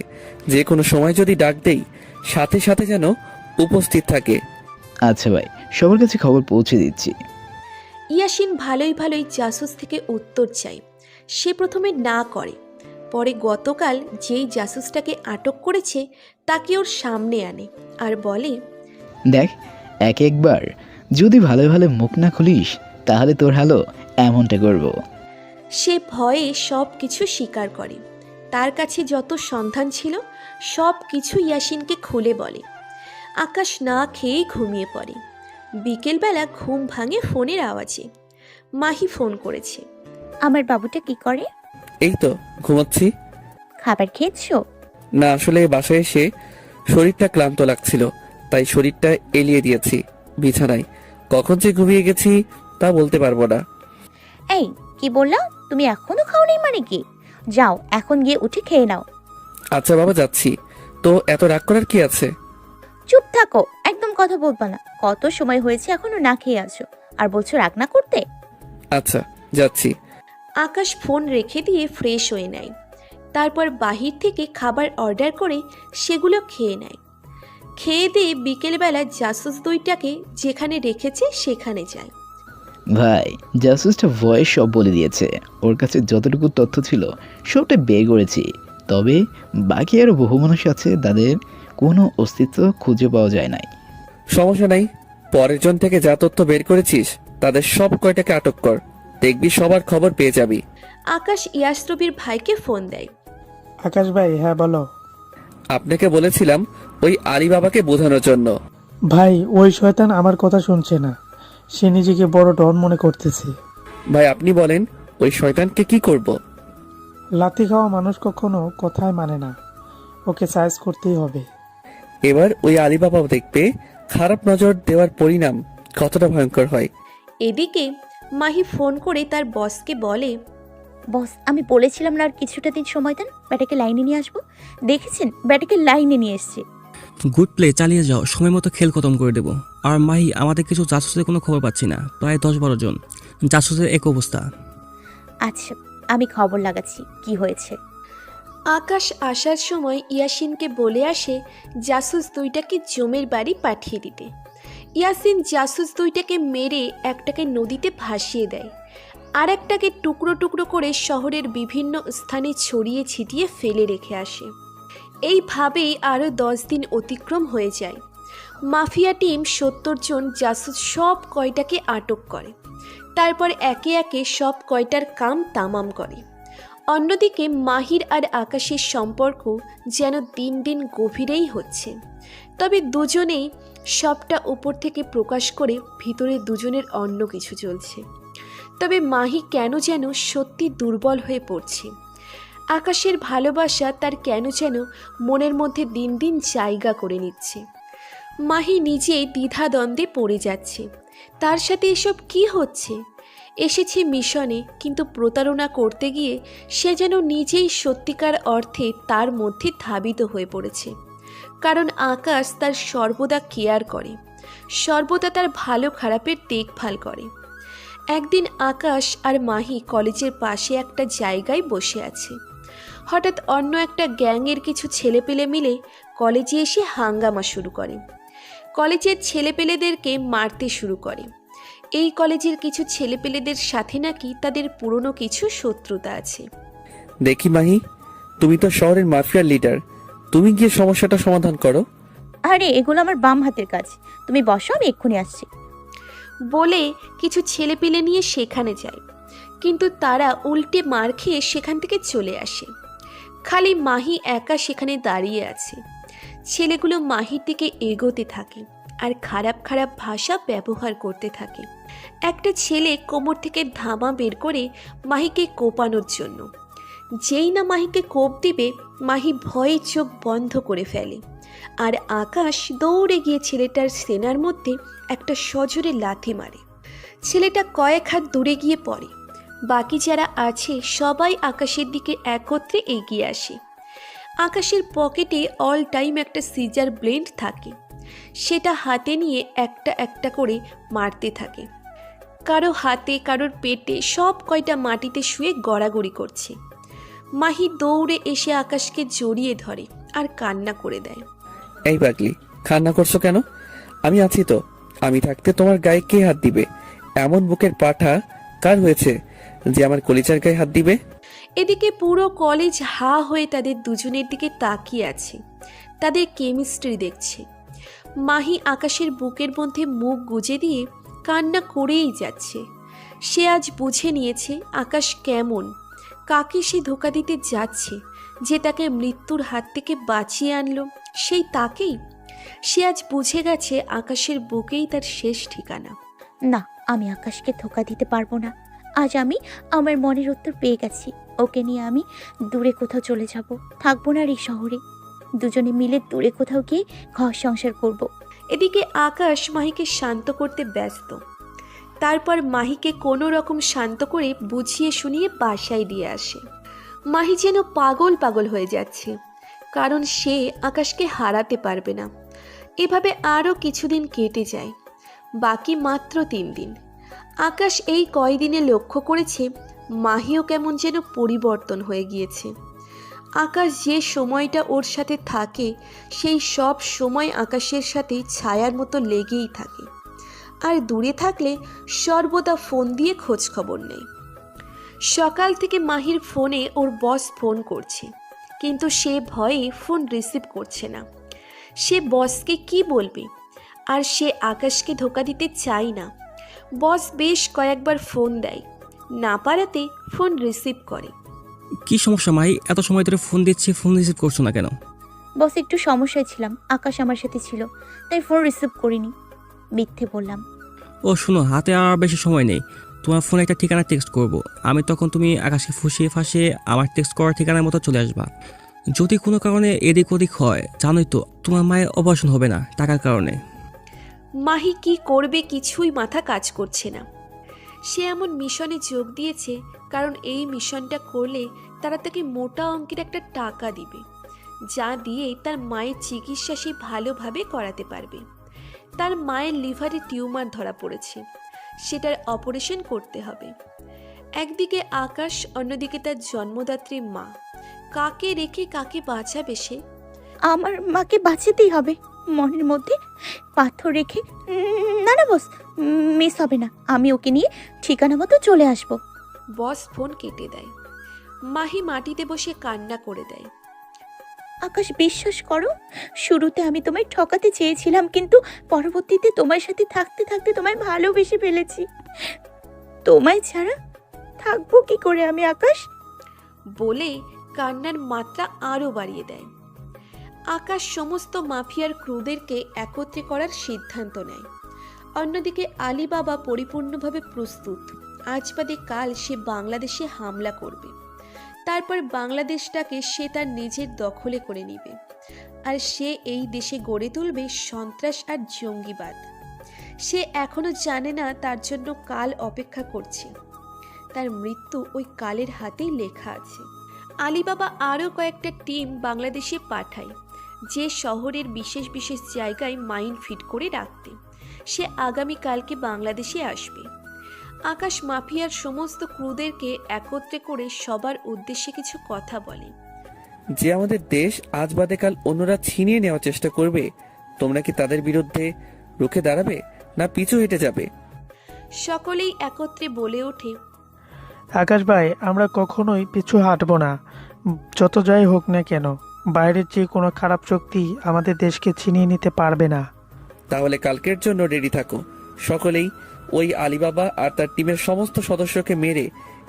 যে কোনো সময় যদি ডাক দেই সাথে সাথে যেন উপস্থিত থাকে। আচ্ছা ভাই, সবার কাছে খবর পৌঁছে দিচ্ছি। ইয়াসিন ভালোই ভালোই জাসুস থেকে উত্তর চায়। সে প্রথমে না করে, পরে গতকাল যেই জাসুসটাকে আটক করেছে তাকে ওর সামনে আনে আর বলে, দেখ, একবার যদি ভালো ভালো মুখ না খুলিস তাহলে তোর হালো এমনটা করব। সে ভয়ে সব কিছু স্বীকার করে। তার কাছে যত সন্ধান ছিল সব কিছু ইয়াসিনকে খুলে বলে। আকাশ না খেয়েই ঘুমিয়ে পড়ে। বিকেলবেলা ঘুম ভাঙে ফোনের আওয়াজে। মাহি ফোন করেছে। আমার বাবুটা কি করে? এই তো ঘুমাচ্ছি। খাবার খেয়েছো? না, আসলে বাসায় এসে শরীরটা ক্লান্ত লাগছিল, তাই শরীরটা এলিয়ে দিয়েছি বিছানায়। কখন যে ঘুমিয়ে গেছি তা বলতে পারবো না। এই কি বললা? তুমি এখনো খাওনি মানে কি? যাও এখন গিয়ে উঠে খেয়ে নাও। আচ্ছা বাবা, যাচ্ছি। তো এত রাগ করার কি আছে? চুপ থাকো, একদম কথা বলবা না। কত সময় হয়েছে এখনো না খেয়ে আছো আর বলছো রাগ না করতে? আচ্ছা, যাচ্ছি। আকাশ ফোন রেখে দিয়ে ফ্রেশ হয়ে নেয়। তারপর বাহির থেকে খাবার অর্ডার করে সেগুলো খেয়ে নেয়। খেয়ে দিয়ে বিকেলবেলা জাসুস দুইটাকে যেখানে রেখেছে সেখানে যায়। ভাই, জাসুসটা ভয়েস সব বলে দিয়েছে। ওর কাছে যতটুকু তথ্য ছিল সবটা বের করেছি। তবে বাকি আরও বহু মানুষ আছে, তাদের কোনো অস্তিত্ব খুঁজে পাওয়া যায় নাই। সমস্যা নাই, পরের জন থেকে যা তথ্য বের করেছিস তাদের সব কয়টাকে আটক কর, দেখবি সবার খবর পেয়ে যাবি। আকাশ ইয়াসরবির ভাইকে ফোন দেয়। আকাশ ভাই, হ্যাঁ বলো। আপনাকে বলেছিলাম ওই আলী বাবাকে বোঝানোর জন্য। ভাই, ওই শয়তান আমার কথা শুনছে না। সে নিজেকে বড় ডন মনে করতেছে। ভাই আপনি বলেন, ওই শয়তানকে কি করব? লাথি খাওয়া মানুষ কখনো কথায় মানে না, ওকে সাইজ করতেই হবে। এবার ওই আলী বাবা দেখবে খারাপ নজর দেওয়ার পরিণাম কতটা ভয়ঙ্কর হয়। এদিকে মাহি ফোন করে তার বসকে বলে, বস, আমি বলেছিলাম না আর কিছুটা দিন সময় দেন, ব্যাটাকে লাইনে নিয়ে আসবো। দেখেছেন, ব্যাটাকে লাইনে নিয়ে এসছে। গুড প্লে, চালিয়ে যাও, সময় মতো খেল খতম করে দেবো। আর মাহি, আমাদের কিছু জাসুসের কোনো খবর পাচ্ছি না, প্রায় 10-12 জন জাসুসের এক অবস্থা। আচ্ছা, আমি খবর লাগাচ্ছি কি হয়েছে। আকাশ আসার সময় ইয়াসিনকে বলে আসে জাসুস দুইটাকে জমের বাড়ি পাঠিয়ে দিতে। ইয়াসিন জাসুস দুইটাকে মেরে একটাকে নদীতে ভাসিয়ে দেয়, আর একটাকে টুকরো টুকরো করে শহরের বিভিন্ন স্থানে ছড়িয়ে ছিটিয়ে ফেলে রেখে আসে। এইভাবেই আরও 10 দিন অতিক্রম হয়ে যায়। মাফিয়া টিম 70 জন জাসুস সব কয়টাকে আটক করে, তারপর একে একে সব কয়টার কাম তামাম করে। অন্যদিকে মাহির আর আকাশের সম্পর্ক যেন দিন দিন গভীরেই হচ্ছে। তবে দুজনেই সবটা উপর থেকে প্রকাশ করে ভিতরে দুজনের অন্য কিছু চলছে। তবে মাহি কেন যেন সত্যি দুর্বল হয়ে পড়ছে। আকাশের ভালোবাসা তার কেন যেন মনের মধ্যে দিন দিন জায়গা করে নিচ্ছে। মাহি নিজেই দ্বিধাদ্বন্দ্বে পড়ে যাচ্ছে, তার সাথে এসব কি হচ্ছে। এসেছে মিশনে, কিন্তু প্রতারণা করতে গিয়ে সে যেন নিজেই সত্যিকার অর্থে তার মধ্যে ধাবিত হয়ে পড়েছে। কারণ আকাশ তার সর্বদা কেয়ার করে, সর্বদা তার ভালো খারাপের দেখভাল করে। একদিন আকাশ আর মাহি কলেজের পাশে একটা জায়গায় বসে আছে। হঠাৎ অন্য একটা গ্যাংয়ের কিছু ছেলেপেলে মিলে কলেজে এসে হাঙ্গামা শুরু করে। কলেজের ছেলেপেলেদেরকে মারতে শুরু করে। এই কলেজের কিছু ছেলেপেলেদের সাথে নাকি তাদের পুরনো কিছু শত্রুতা আছে। দেখি মাহি, তুমি তো শহরের মাফিয়ার লিডার, তুমি গিয়ে সমস্যাটা সমাধান করো। আরে এগুলো আমার বাম হাতের কাজ, তুমি বসো, আমি এক্ষুনি আসছি। বলে কিছু ছেলেপেলে নিয়ে সেখানে যায়, কিন্তু তারা উল্টে মার খেয়ে সেখান থেকে চলে আসে। খালি মাহি একা সেখানে দাঁড়িয়ে আছে। ছেলেগুলো মাহির দিকে এগোতে থাকে আর খারাপ খারাপ ভাষা ব্যবহার করতে থাকে। একটা ছেলে কোমর থেকে ধামা বের করে মাহিকে কোপানোর জন্য। যেই না মাহিকে কোপ দিবে, মাহি ভয়ে চোখ বন্ধ করে ফেলে, আর আকাশ দৌড়ে গিয়ে ছেলেটার সেনার মধ্যে একটা সজোরে লাথি মারে। ছেলেটা কয়েক হাত দূরে গিয়ে পড়ে। বাকি যারা আছে সবাই আকাশের দিকে একত্রে এগিয়ে আসে। আকাশের পকেটে অল টাইম একটা সিজার ব্লেন্ড থাকে, সেটা হাতে নিয়ে একটা একটা করে মারতে থাকে। কারো হাতে, কারোর পেটে, সব কয়টা মাটিতে শুয়ে গড়াগড়ি করছে। মাহি দৌড়ে এসে আকাশকে জড়িয়ে ধরে আর কান্না করে দেয়। এই পাগলি, কান্না করছো কেন? আমি আছি তো। আমি থাকতে তোমার গায়ে কে হাত দিবে? এমন বুকের পাঠা কার হয়েছে যে আমার কলিজার গায়ে হাত দিবে? এদিকে পুরো কলেজ হা হয়ে তাদের দুজনের দিকে তাকিয়ে আছে, তাদের কেমিস্ট্রি দেখছে। মাহি আকাশের বুকের মধ্যে মুখ গুজে দিয়ে কান্না করেই যাচ্ছে। সে আজ বুঝে নিয়েছে আকাশ কেমন, কাকে সে ধোঁকা দিতে যাচ্ছে, যে তাকে মৃত্যুর হাত থেকে বাঁচিয়ে আনলো সেই তাকেই। সে আজ বুঝে গেছে আকাশের বুকেই তার শেষ ঠিকানা। না, আমি আকাশকে ধোকা দিতে পারবো না। আজ আমি আমার মনের উত্তর পেয়ে গেছি। ওকে নিয়ে আমি দূরে কোথাও চলে যাব, থাকবো না আর এই শহরে। দুজনে মিলে দূরে কোথাও গিয়ে ঘর সংসার করব। এদিকে আকাশ মাহিকে শান্ত করতে ব্যস্ত। তারপর মাহিকে কোনো রকম শান্ত করে বুঝিয়ে শুনিয়ে বাসায় দিয়ে আসে। মাহি যেন পাগল পাগল হয়ে যাচ্ছে, কারণ সে আকাশকে হারাতে পারবে না। এভাবে আরও কিছুদিন কেটে যায়, বাকি মাত্র 3 দিন। আকাশ এই কয়দিনে লক্ষ্য করেছে মাহিও কেমন যেন পরিবর্তন হয়ে গিয়েছে। আকাশ যে সময়টা ওর সাথে থাকে সেই সব সময় আকাশের সাথে ছায়ার মতো লেগেই থাকে, আর দূরে থাকলে সর্বদা ফোন দিয়ে খোঁজ খবর নেয়। সকাল থেকে মাহির ফোনে ওর বস ফোন করছে, কিন্তু সে ভয়ে ফোন রিসিভ করছে না। সে বসকে কি বলবে, আর সে আকাশকে ধোকা দিতে চায় না। বস বেশ কয়েকবার ফোন দেয়, না পারাতে ফোন রিসিভ করে। কি সমস্যা মাহি? এত সময় ধরে ফোন দিচ্ছি, ফোন রিসিভ করছো না কেন? বস, একটু সমস্যায় ছিলাম, আকাশ আমার সাথে ছিল, তাই ফোন রিসিভ করিনি। মিথ্যে বললাম। ও শুনো, হাতে আর বেশি সময় নেই। তোমার ফোনে একটা ঠিকানা টেক্সট করব, আমি তখন তুমি আকাশকে ফুসিয়ে ফাঁসিয়ে আমার টেক্সট করার ঠিকানার মতো চলে আসবা। যদি কোনো কারণে এদিক ওদিক হয়, জানোই তো তোমার মায়ের অপারেশন হবে না টাকার কারণে। মাহি কি করবে কিছুই মাথা কাজ করছে না। সে এমন মিশনে যোগ দিয়েছে কারণ এই মিশনটা করলে তারা তাকে মোটা অঙ্কের একটা টাকা দিবে, যা দিয়ে তার মায়ের চিকিৎসা সে ভালোভাবে করাতে পারবে। তার মায়ের লিভারে টিউমার ধরা পড়েছে, সেটার অপারেশন করতে হবে। একদিকে আকাশ, অন্যদিকে তার জন্মদাত্রী মা। কাকে রেখে কাকে বাঁচাবে সে? আমার মাকে বাঁচাতেই হবে। মনের মধ্যে পাথর রেখে না না বস, মিস হবে না। আমি ওকে নিয়ে ঠিকানা মতো চলে আসব। বস ফোন কেটে দেয়। মাহি মাটিতে বসে কান্না করে দেয়। আকাশ, বিশ্বাস করো, শুরুতে আমি তোমায় ঠকাতে চেয়েছিলাম, কিন্তু পরবর্তীতে তোমার সাথে থাকতে থাকতে তোমায় ভালোবেসে ফেলেছি। তোমায় ছাড়া থাকবো কি করে আমি আকাশ? বলে কান্নার মাত্রা আরও বাড়িয়ে দেয়। আকাশ সমস্ত মাফিয়ার ক্রুদেরকে একত্রে করার সিদ্ধান্ত নেয়। অন্যদিকে আলিবাবা পরিপূর্ণভাবে প্রস্তুত। আজ বাদে কাল সে বাংলাদেশে হামলা করবে। তারপর বাংলাদেশটাকে সে তার নিজের দখলে করে নেবে, আর সে এই দেশে গড়ে তুলবে সন্ত্রাস আর জঙ্গিবাদ। সে এখনো জানে না তার জন্য কাল অপেক্ষা করছে। তার মৃত্যু ওই কালের হাতেই লেখা আছে। আলিবাবা আরও কয়েকটা টিম বাংলাদেশে পাঠায়, যে শহরের বিশেষ বিশেষ জায়গায় মাইন ফিট করে রাখতে। সে আগামীকালকে বাংলাদেশে আসবে। আকাশ মাফিয়ার সমস্ত ক্রুদেরকে একত্রে করে সবার উদ্দেশ্যে কিছু কথা বলে। যে আমাদের দেশ আজ বাদে কাল অন্যরা ছিনিয়ে নেওয়ার চেষ্টা করবে, তোমরা কি তাদের বিরুদ্ধে রুখে দাঁড়াবে না পিছু হেঁটে যাবে? সকলেই একত্রে বলে ওঠে, আকাশ ভাই, আমরা কখনোই পিছু হাঁটবো না। যত যাই হোক না কেন, বাইরের যে কোনো খারাপ শক্তি আমাদের দেশকে ছিনিয়ে নিতে পারবে না। তাহলে কালকের জন্য রেডি থাকো। সকলেই ওই আলিবাবা আর তার টিমের সমস্ত সদস্যকে মেরে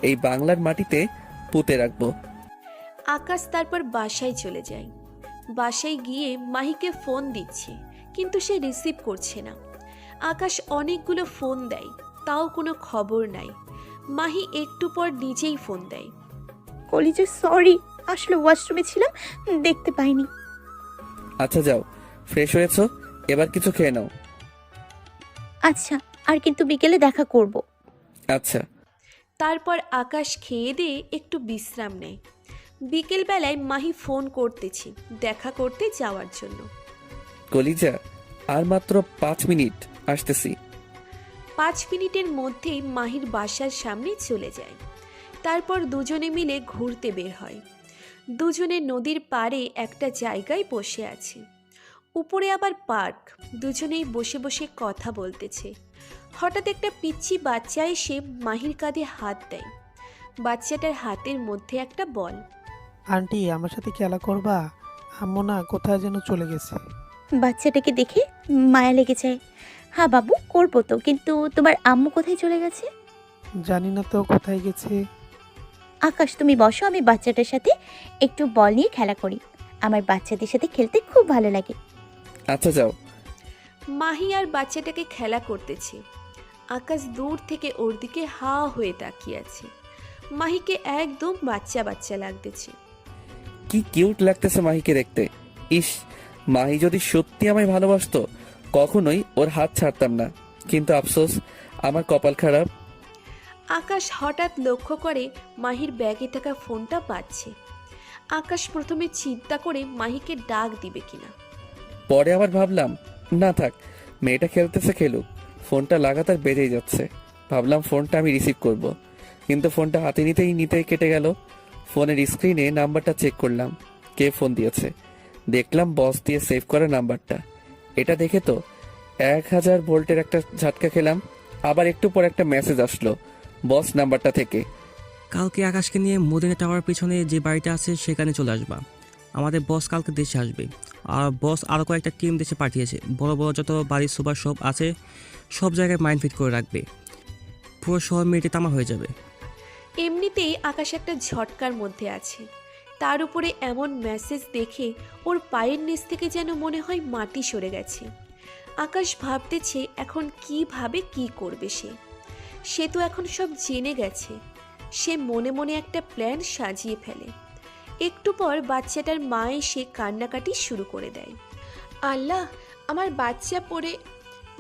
এই বাংলার মাটিতে পুঁতে রাখবো। আকাশ তারপর বাসায় চলে যায়। বাসায় গিয়ে মাহিকে ফোন দিচ্ছে, কিন্তু সে রিসিভ করছে না। আকাশ অনেকগুলো ফোন দেয়, তাও কোনো খবর নাই। মাহি একটু পর নিজেই ফোন দেয়। কলিজে সরি, আসলে ওয়াশরুমে ছিলাম, দেখতে পাইনি। আচ্ছা যাও, ফ্রেশ হয়েছো, এবার কিছু খেয়ে নাও। আচ্ছা, আর কিন্তু বিকেলে দেখা করব। আচ্ছা। তারপর আকাশ খেয়ে দিয়ে একটু বিশ্রাম নেয়। বিকেলবেলায় মাহি ফোন করতেছি দেখা করতে যাওয়ার জন্য। কলিজা, আর মাত্র 5 মিনিট, আসতেছি। 5 মিনিটের মধ্যেই মাহির বাসার সামনে চলে যায়। তারপর দুজনে মিলে ঘুরতে বের হয়। দুজনে নদীর পাড়ে একটা জায়গায় বসে আছে। উপরে আবার পার্ক। দুজনেই বসে বসে কথা বলতেছে। হঠাৎ একটা পিচ্চি বাচ্চা এসে মাহির কাঁধে হাত দেয়। বাচ্চাটার হাতের মধ্যে একটা বল। আন্টি, আমার সাথে খেলা করবা? আম্মু না কোথায় যেন চলে গেছে। বাচ্চাটাকে দেখে মায়া লেগে যায়। হ্যাঁ বাবু, করবো তো, কিন্তু তোমার আম্মু কোথায় চলে গেছে? জানি না তো কোথায় গেছে। আকাশ, তুমি বসো, আমি বাচ্চাটার সাথে একটু বল নিয়ে খেলা করি। আমার বাচ্চাদের সাথে খেলতে খুব ভালো লাগে। আচ্ছা যাও। মাহি আর বাচ্চাটাকে খেলা করতেছে। আকাশ দূর থেকে ওর দিকে হা হয়ে তাকিয়ে আছে। মাহিকে একদম বাচ্চা বাচ্চা লাগতেছে। কি কিউট লাগতেছে মাহিকে দেখতে। ইস, মাহি যদি সত্যি আমায় ভালোবাসতো কখনোই ওর হাত ছাড়তাম না, কিন্তু আফসোস, আমার কপাল খারাপ। আকাশ হঠাৎ লক্ষ্য করে মাহির ব্যাগে থাকা ফোনটা বাজছে। আকাশ প্রথমে চিন্তা করে মাহিকে ডাক দিবে কিনা। পরে আবার ভাবলাম, না থাক, মেয়েটা খেলতেছে খেলুক, ফোনটা লাগাতার বেজেই যাচ্ছে। ভাবলাম ফোনটা আমি রিসিভ করব, কিন্তু ফোনটা হাতে নিতেই কেটে গেল। ফোনের স্ক্রিনে নাম্বারটা চেক করলাম, কে ফোন দিয়েছে। দেখলাম বস দিয়ে সেভ করা নাম্বারটা। এটা দেখে তো 1000 ভোল্টের একটা ঝাটকা খেলাম। আবার একটু পর একটা মেসেজ আসলো বস নাম্বারটা থেকে। কালকে আকাশকে নিয়ে মদিনা টাওয়ার পিছনে যে বাড়িটা আছে সেখানে চলে আসবা। আমাদের বস কালকে দেশে আসবে, আর বস আরও কয়েকটা টিম দেশে পাঠিয়েছে। বড় বড় যত বাড়ির সুপার শপ আছে সব জায়গায় মাইন্ড ফিট করে রাখবে। পুরো শহর মেয়েটি তামা হয়ে যাবে। এমনিতেই আকাশ একটা ঝটকার মধ্যে আছে। তার উপরে এমন মেসেজ দেখে ওর পায়ের নিচ থেকে যেন মনে হয় মাটি সরে গেছে। আকাশ ভাবতেছে এখন কিভাবে কি করবে সে তো এখন সব জেনে গেছে। সে মনে মনে একটা প্ল্যান সাজিয়ে ফেলে। একটু পর বাচ্চাটার মা এসে কান্নাকাটি শুরু করে দেয়। আল্লাহ, আমার বাচ্চা পড়ে।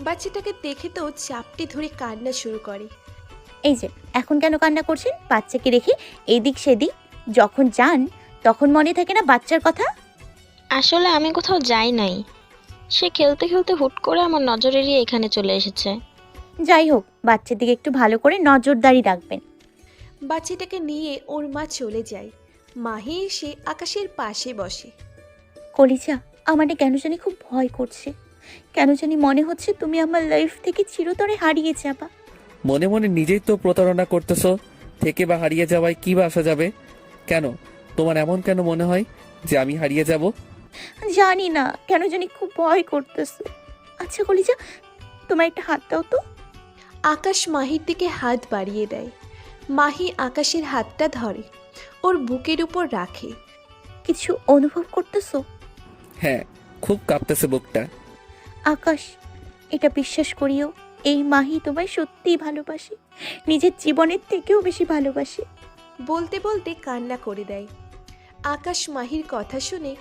বাচ্চাটাকে দেখে তো চাপটি ধরে কান্না শুরু করে। এই যে, এখন কেন কান্না করছেন? বাচ্চাকে রেখে এদিক সেদিক যখন যান তখন মনে থাকে না বাচ্চার কথা? আসলে আমি কোথাও যাই নাই। সে খেলতে খেলতে হুট করে আমার নজর এড়িয়ে এখানে চলে এসেছে। যাই হোক, বাচ্চার দিকে একটু ভালো করে নজরদারি রাখবেন। বাচ্চাটাকে নিয়ে ওর মা চলে যায়। মাহি এসে আকাশের পাশে বসে। কলিজা, আমারে কেন জানি খুব ভয় করছে। কেন জানি মনে হচ্ছে তুমি আমার লাইফ থেকে চিরতরে হারিয়ে যাবা। মনে মনে নিজেই তো প্রতারণা করতেছো। থেকে বা হারিয়ে যাওয়ায় কি বা আসা যাবে? কেন তোমার এমন কেন মনে হয় যে আমি হারিয়ে যাব? জানি না, কেন জানি খুব ভয় করতেছে। আচ্ছা কলিজা, তোমার একটা হাত দাও তো। আকাশ মাহির দিকে হাত বাড়িয়ে দেয়। মাহি আকাশের হাতটা ধরে, ওর বুকের উপর রাখে। কিছু অনুভব করতেছো? হ্যাঁ, খুব কাঁপতেছে বুকটা। আকাশ, এটা বিশ্বাস করিও, এই মাহি তোমায় সত্যিই ভালোবাসে, নিজের জীবনের থেকেও বেশি ভালোবাসে। বলতে বলতে কান্না করে দেয়। আকাশ মাহির কথা শুনে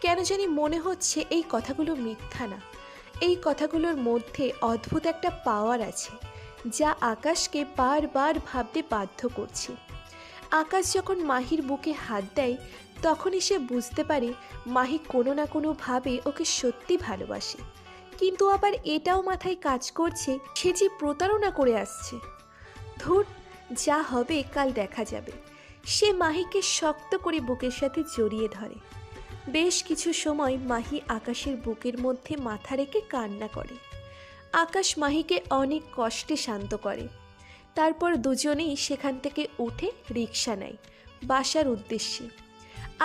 কেন জানি মনে হচ্ছে এই কথাগুলো মিথ্যা না। এই কথাগুলোর মধ্যে অদ্ভুত একটা পাওয়ার আছে যা আকাশকে বারবার ভাবতে বাধ্য করছে। আকাশ যখন মাহির বুকে হাত দেয় তখনই সে বুঝতে পারে মাহি কোনো না কোনোভাবে ওকে সত্যি ভালোবাসে, কিন্তু আবার এটাও মাথায় কাজ করছে সে যে প্রতারণা করে আসছে। ধুর, যা হবে কাল দেখা যাবে। সে মাহিকে শক্ত করে বুকের সাথে জড়িয়ে ধরে। বেশ কিছু সময় মাহি আকাশের বুকের মধ্যে মাথা রেখে কান্না করে। আকাশ মাহিকে অনেক কষ্টে শান্ত করে। তারপর দুজনেই সেখান থেকে উঠে রিকশা নেয় বাসার উদ্দেশ্যে।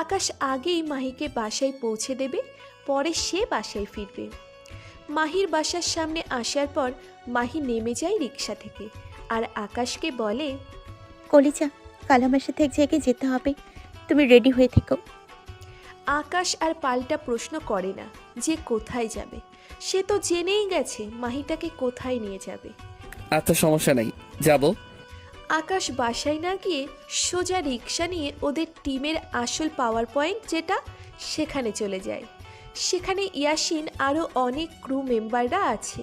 আকাশ আগেই মাহিকে বাসায় পৌঁছে দেবে, পরে সে বাসায় ফিরবে। মাহির বাসার সামনে আসার পর মাহি নেমে যায় রিকশা থেকে আর আকাশকে বলে, কলিজা, কাল আমার সাথে এক জায়গায় যেতে হবে, তুমি রেডি হয়ে থেকো। আকাশ আর পাল্টা প্রশ্ন করে না যে কোথায় যাবে। সে তো জেনেই গেছে মাহিটাকে কোথায় নিয়ে যাবে। আচ্ছা, সমস্যা নাই, যাব। আকাশ বাসায় না গিয়ে সোজা রিকশা নিয়ে ওদের টিমের আসল পাওয়ার পয়েন্ট যেটা সেখানে চলে যায়। সেখানে ইয়াসিন আরও অনেক ক্রু মেম্বাররা আছে।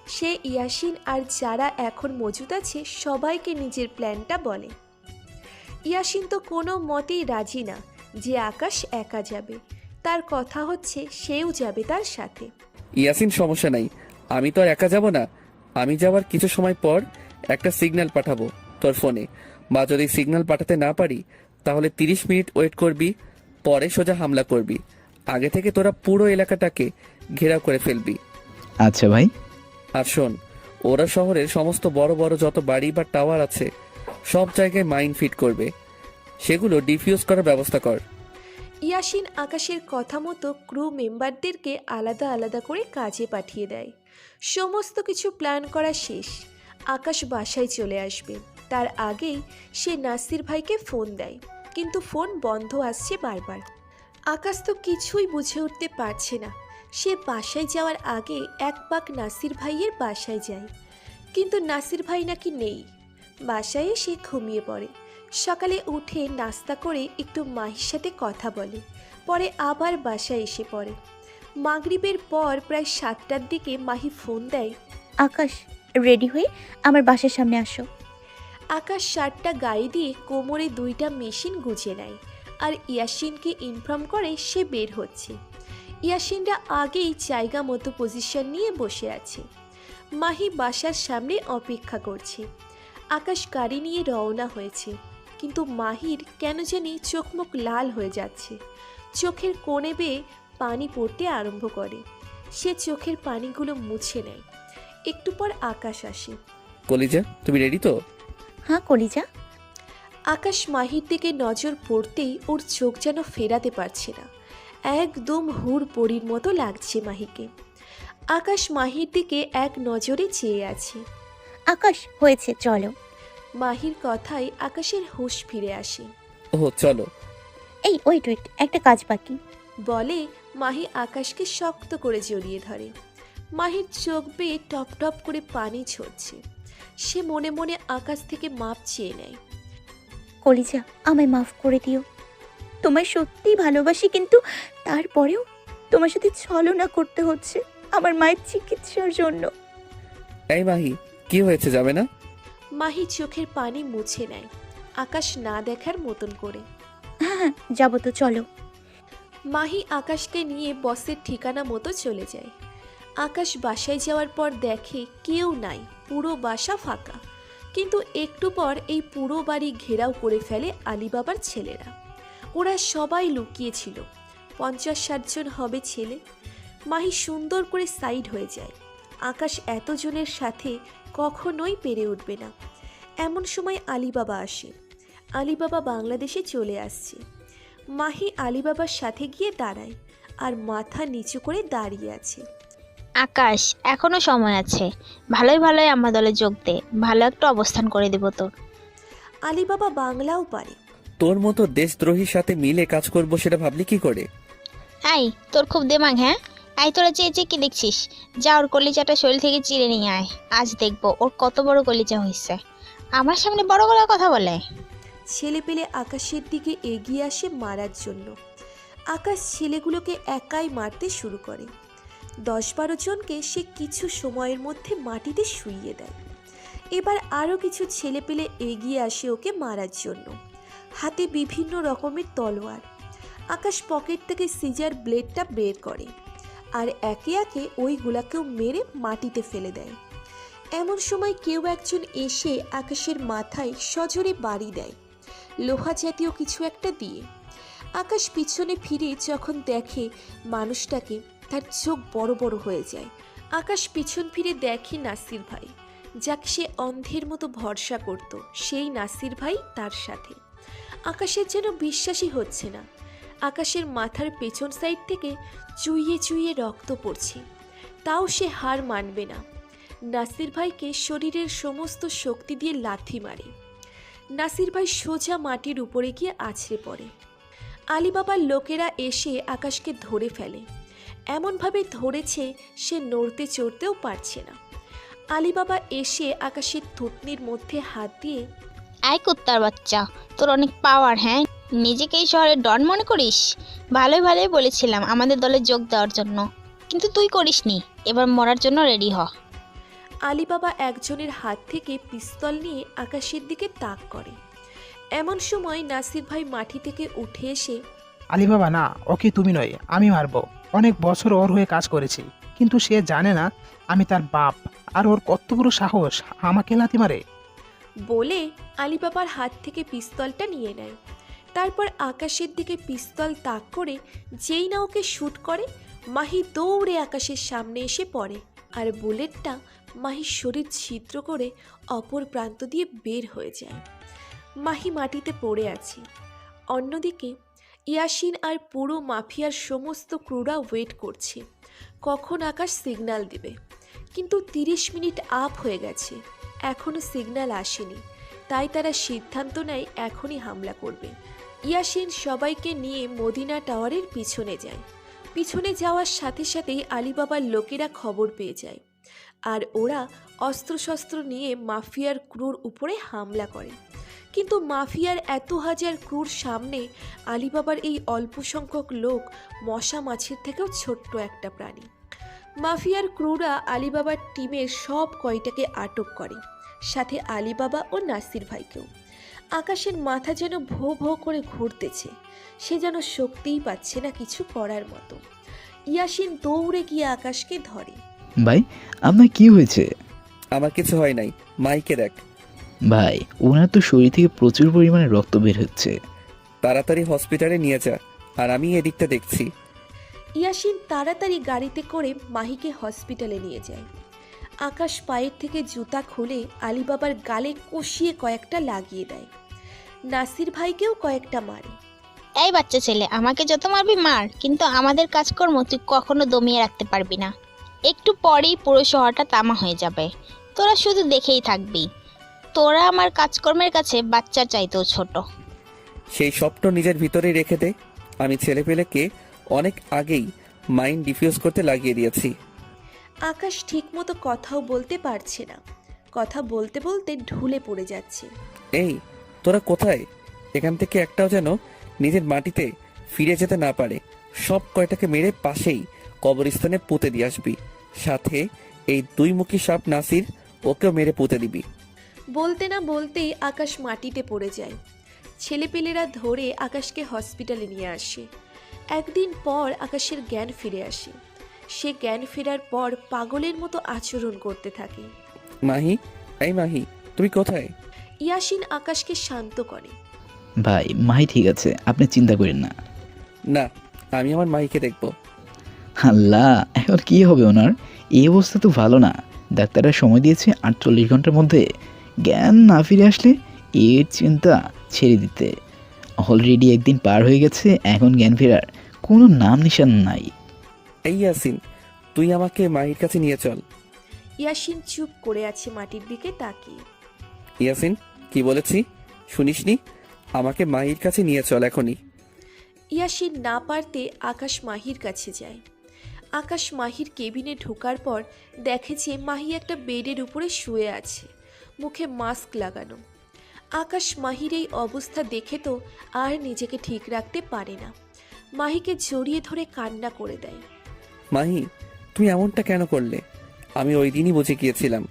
সে ইয়াসিন আর যারা এখন মজুদ আছে সবাইকে নিজের প্ল্যানটা বলে। ইয়াসিন তো কোনো মতেই রাজি না যে আকাশ একা যাবে, তার কথা হচ্ছে সেও যাবে তার সাথে। ইয়াসিন, সমস্যা নাই, আমি তো আর একা যাব না। আমি যাওয়ার কিছু সময় পর একটা সিগন্যাল পাঠাবো তোর ফোনে, বা যদি সিগন্যাল পাঠাতে না পারি তাহলে 30 মিনিট ওয়েট করবি, পরে সোজা হামলা করবি। আগে থেকে তোরা পুরো এলাকাটাকে ঘেরাও করে ফেলবি। আচ্ছা ভাই। আর শোন, ওরা শহরের সমস্ত বড় বড় যত বাড়ি বা টাওয়ার আছে সব জায়গায় মাইন ফিট করবে, সেগুলো ডিফিউজ করার ব্যবস্থা কর। ইয়াসিন আকাশের কথা মতো ক্রু মেম্বারদেরকে আলাদা আলাদা করে কাজে পাঠিয়ে দেয়। সমস্ত কিছু প্ল্যান করা শেষ। আকাশ বাসায় চলে আসবে, তার আগেই সে নাসির ভাইকে ফোন দেয়, কিন্তু ফোন বন্ধ আসছে বারবার। আকাশ তো কিছুই বুঝে উঠতে পারছে না। সে বাসায় যাওয়ার আগে এক পাক নাসির ভাইয়ের বাসায় যায়, কিন্তু নাসির ভাই নাকি নেই। বাসায় এসে ঘুমিয়ে পড়ে। সকালে উঠে নাস্তা করে একটু মাহির সাথে কথা বলে, পরে আবার বাসায় এসে পড়ে। মাগরিবের পর প্রায় 7টার দিকে মাহি ফোন দেয়। আকাশ, রেডি হয়ে আমার বাসার সামনে আসো। আকাশ শার্টটা গায়ে দিয়ে কোমরে 2টা মেশিন গুজে নেয় আর ইয়াসিনকে ইনফর্ম করে সে বের হচ্ছে। ইয়াসিনরা আগেই জায়গা মতো পজিশন নিয়ে বসে আছে। মাহি বাসার সামনে অপেক্ষা করছে। আকাশ গাড়ি নিয়ে রওনা হয়েছে, কিন্তু মাহির কেন জানি চোখ মুখ লাল হয়ে যাচ্ছে। চোখের কোণে বেয়ে পানি পড়তে আরম্ভ করে। সে চোখের পানিগুলো মুছে নেয়। একটু পর আকাশ আসে। কলিজা, তুমি রেডি তো? হ্যাঁ কলিজা। আকাশ মাহির দিকে নজর পড়তেই ওর চোখ যেন ফেরাতে পারছে না। একদম হুড় পড়ির মতো লাগছে মাহিকে। আকাশ মাহির দিকে এক নজরে চেয়ে আছে। আকাশ, হয়েছে, চলো। মাহির কথায় আকাশের হুঁশ ফিরে আসে। ও চলো। এই ওয়েট ওয়েট, একটা কাজ বাকি। বলে মাহি আকাশকে শক্ত করে জড়িয়ে ধরে। মাহির চোখ বেয়ে টপ টপ করে পানি ঝরছে। সে মনে মনে আকাশ থেকে মাপ চেয়ে নেয়। কলিজা, আমায় মাফ করে দিও। তোমায় সত্যিই ভালোবাসি, কিন্তু তারপরেও তোমার সাথে ছলনা করতে হচ্ছে আমার মায়ের চিকিৎসার জন্য। এই মাহি, কি হয়েছে, যাবে না? মাহি চোখের পানি মুছে নেয় আকাশ না দেখার মতন করে। হ্যাঁ, যাবো তো, চলো। মাহি আকাশকে নিয়ে বসের ঠিকানা মতো চলে যায়। আকাশ বাসায় যাওয়ার পর দেখে কেউ নাই, পুরো বাসা ফাঁকা। কিন্তু একটু পর এই পুরো বাড়ি ঘেরাও করে ফেলে আলিবাবার ছেলেরা। ওরা সবাই লুকিয়েছিল, 50-60 জন হবে ছেলে। মাহি সুন্দর করে সাইড হয়ে যায়। আকাশ এতজনের সাথে কখনোই পেরে উঠবে না। এমন সময় আলিবাবা আসে। আলিবাবা বাংলাদেশে চলে আসছে। মাহি আলিবাবার সাথে গিয়ে দাঁড়ায় আর মাথা নিচু করে দাঁড়িয়ে আছে। আকাশ, এখনো সময় আছে, ভালোই ভালোই আমার দলে যোগ দে, ভালো একটা অবস্থান করে দেব তোর। আলিবাবা বাংলাও পারে। তোর মতো দেশদ্রোহীর সাথে মিলে কাজ করব সেটা ভাবলি কি করে? আই, তোর খুব দেমাগ, হ্যাঁ? আই, তোরা চেয়ে চেয়ে কি দেখছিস? যা ওর কলিজাটা শরীর থেকে চিড়ে নিয়ে আয়, আজ দেখবো ওর কত বড় কলিজা হয়েছে। আমার সামনে বড় গলায় কথা বলে। ছেলে পেলে আকাশের দিকে এগিয়ে আসে মারার জন্য। আকাশ ছেলেগুলোকে একাই মারতে শুরু করে। 10-12 জনকে সে কিছু সময়ের মধ্যে মাটিতে শুইয়ে দেয়। এবার আরও কিছু ছেলে পেলে এগিয়ে আসে ওকে মারার জন্য, হাতে বিভিন্ন রকমের তলোয়ার। আকাশ পকেট থেকে সিজার ব্লেডটা বের করে আর একে একে ওইগুলাকেও মেরে মাটিতে ফেলে দেয়। এমন সময় কেউ একজন এসে আকাশের মাথায় সজোরে বাড়ি দেয়, লোহা জাতীয় কিছু একটা দিয়ে। আকাশ পিছনে ফিরে যখন দেখে মানুষটাকে, তার চোখ বড় বড় হয়ে যায়। আকাশ পিছন ফিরে দেখে নাসির ভাই, যাকে সে অন্ধের মতো ভরসা করত, সেই নাসির ভাই তার সাথে। আকাশের যেন বিশ্বাসই হচ্ছে না। আকাশের মাথার পেছন সাইড থেকে চুইয়ে চুইয়ে রক্ত পড়ছে, তাও সে হার মানবে না। নাসির ভাইকে শরীরের সমস্ত শক্তি দিয়ে লাথি মারে। নাসির ভাই সোজা মাটির উপরে গিয়ে আছড়ে পড়ে। আলিবাবার লোকেরা এসে আকাশকে ধরে ফেলে, এমনভাবে ধরেছে সে নড়তে চড়তেও পারছে না। আলিবাবা এসে আকাশের থুতনির মধ্যে হাত দিয়ে, আই কুত্তার বাচ্চা, তোর অনেক পাওয়ার, হ্যাঁ? নিজেকে এই শহরের ডন মনে করিস? ভালোই ভালোই বলেছিলাম আমাদের দলে যোগ দেওয়ার জন্য, কিন্তু তুই করিসনি। এবার মরার জন্য রেডি হ। আলিবাবা একজনের হাত থেকে পিস্তল নিয়ে আকাশের দিকে তাক করে। এমন সময় নাসির ভাই মাটি থেকে উঠে এসে, আলী বাবা না, ওকে তুমি নয়, আমি মারবো। অনেক বছর ওর হয়ে কাজ করেছি, কিন্তু সে জানে না আমি তার বাপ। আর ওর কত বড় সাহস আমাকে লাথি মারে। বলে আলিবাবার হাত থেকে পিস্তলটা নিয়ে নেয়। তারপর আকাশের দিকে পিস্তল তাক করে যেই না ওকে শ্যুট করে, মাহি দৌড়ে আকাশের সামনে এসে পড়ে আর বুলেটটা মাহির শরীর ছিদ্র করে অপর প্রান্ত দিয়ে বের হয়ে যায়। মাহি মাটিতে পড়ে আছে। অন্যদিকে ইয়াসিন আর পুরো মাফিয়ার সমস্ত ক্রুরা ওয়েট করছে কখন আকাশ সিগন্যাল দিবে, কিন্তু 30 মিনিট আপ হয়ে গেছে, এখনও সিগন্যাল আসেনি। তাই তারা সিদ্ধান্ত নেয় এখনই হামলা করবে। ইয়াসিন সবাইকে নিয়ে মদিনা টাওয়ারের পিছনে যায়। পিছনে যাওয়ার সাথে সাথেই আলিবাবার লোকেরা খবর পেয়ে যায়, আর ওরা অস্ত্রশস্ত্র নিয়ে মাফিয়ার ক্রুর উপরে হামলা করে। কিন্তু মাফিয়ার এত হাজার ক্রুর সামনে আলিবাবার এই অল্প সংখ্যক লোক মশা মাছির থেকেও ছোট্ট একটা প্রাণী। মাফিয়ার ক্রুরা আলিবাবার টিমের সব কয়টাকে আটক করে, সাথে আলিবাবা ও নাসির ভাইকেও। আকাশের মাথা যেন ভো ভো করে ঘুরতেছে, সে যেন শক্তিই পাচ্ছে না কিছু করার মতো। ইয়াসিন দৌড়ে গিয়ে আকাশকে ধরে। ভাই, আপনার কি হয়েছে? আমার কিছু হয় নাই, মাইকে দেখ। ভাই, ওনার তো শরীর থেকে প্রচুর পরিমাণে রক্ত বের হচ্ছে। তাড়াতাড়ি হসপিটালে নিয়ে যা, আর আমি এদিকটা দেখছি। ইয়াসিন তাড়াতাড়ি গাড়িতে করে মাহিকে হসপিটালে নিয়ে যায়। আকাশ পায়ের থেকে জুতা খুলে আলিবাবার গালে কষিয়ে কয়েকটা লাগিয়ে দেয়। নাসির ভাইকেও কয়েকটা মারে। এই বাচ্চা ছেলে, আমাকে যত মারবি মার, কিন্তু আমাদের কাজকর্ম তুই কখনো দমিয়ে রাখতে পারবি না। একটু পরেই পুরো শহরটা তামা হয়ে যাবে, তোরা শুধু দেখেই থাকবি। তোরা আমার কাজকর্মের কাছে বাচ্চার চাইতেও ছোট। সেই স্বপ্ন নিজের ভিতরেই রেখে দে। আমি ছেলেপেলেকে অনেক আগেই মাইন্ড ডিফিউজ করতে লাগিয়ে দিয়েছি। আকাশ ঠিকমতো কথাও বলতে পারছে না, কথা বলতে বলতে ঢুলে পড়ে যাচ্ছে। এই, তোরা কোথায়? এখান থেকে একটাও যেন নিজের মাটিতে ফিরে যেতে না পারে। সব কয়টাকে মেরে পাশেই কবরস্থানে পুঁতে দিয়ে আসবি। সাথে এই 2 মুখী সাপ নাসির, ওকেও মেরে পুঁতে দিবি। বলতে না বলতেই আকাশ মাটিতে পড়ে যায়। ছেলেপেলেরা ধরে আকাশকে হসপিটালে নিয়ে আসে। একদিন পর আকাশের জ্ঞান ফিরে আসে। সে জ্ঞান ফেরার পর পাগলের মতো আচরণ করতে থাকে। মাহি, এই মাহি, তুমি কোথায়? ইয়াসিন আকাশকে শান্ত করে। ভাই, মাহি ঠিক আছে, আপনি চিন্তা করেন না। না, আমি আমার মাহিকে দেখব। আল্লাহ, এখন কি হবে ওনার? এই অবস্থা তো ভালো না। ডাক্তাররা সময় দিয়েছে 48 ঘন্টার মধ্যে জ্ঞান না ফিরে আসলে এর চিন্তা ছেড়ে দিতে। অলরেডি একদিন পার হয়ে গেছে, এখন জ্ঞান ফেরার কোনো নাম নিশান নাই। এই ইয়াসিন, তুই আমাকে মাহির কাছে নিয়ে চল। ইয়াসিন চুপ করে আছে মাটির দিকে তাকিয়ে। ইয়াসিন, কি বলেছি শুনিসনি? আমাকে মাহির কাছে নিয়ে চল এখনই। ইয়াসিন না পারতে আকাশ মাহির কাছে যায়। আকাশ মাহির কেবিনে ঢোকার পর দেখে যে মাহি একটা বেডের উপরে শুয়ে আছে, মুখে মাস্ক লাগানো। আকাশ মাহির এই অবস্থা দেখে তো আর নিজেকে ঠিক রাখতে পারে না, মাহিকে জড়িয়ে ধরে কান্না করে দেয়। মাহি, তুমি এমনটা কেন করলে? আমি ওই দিনই বুঝে গিয়েছিলাম,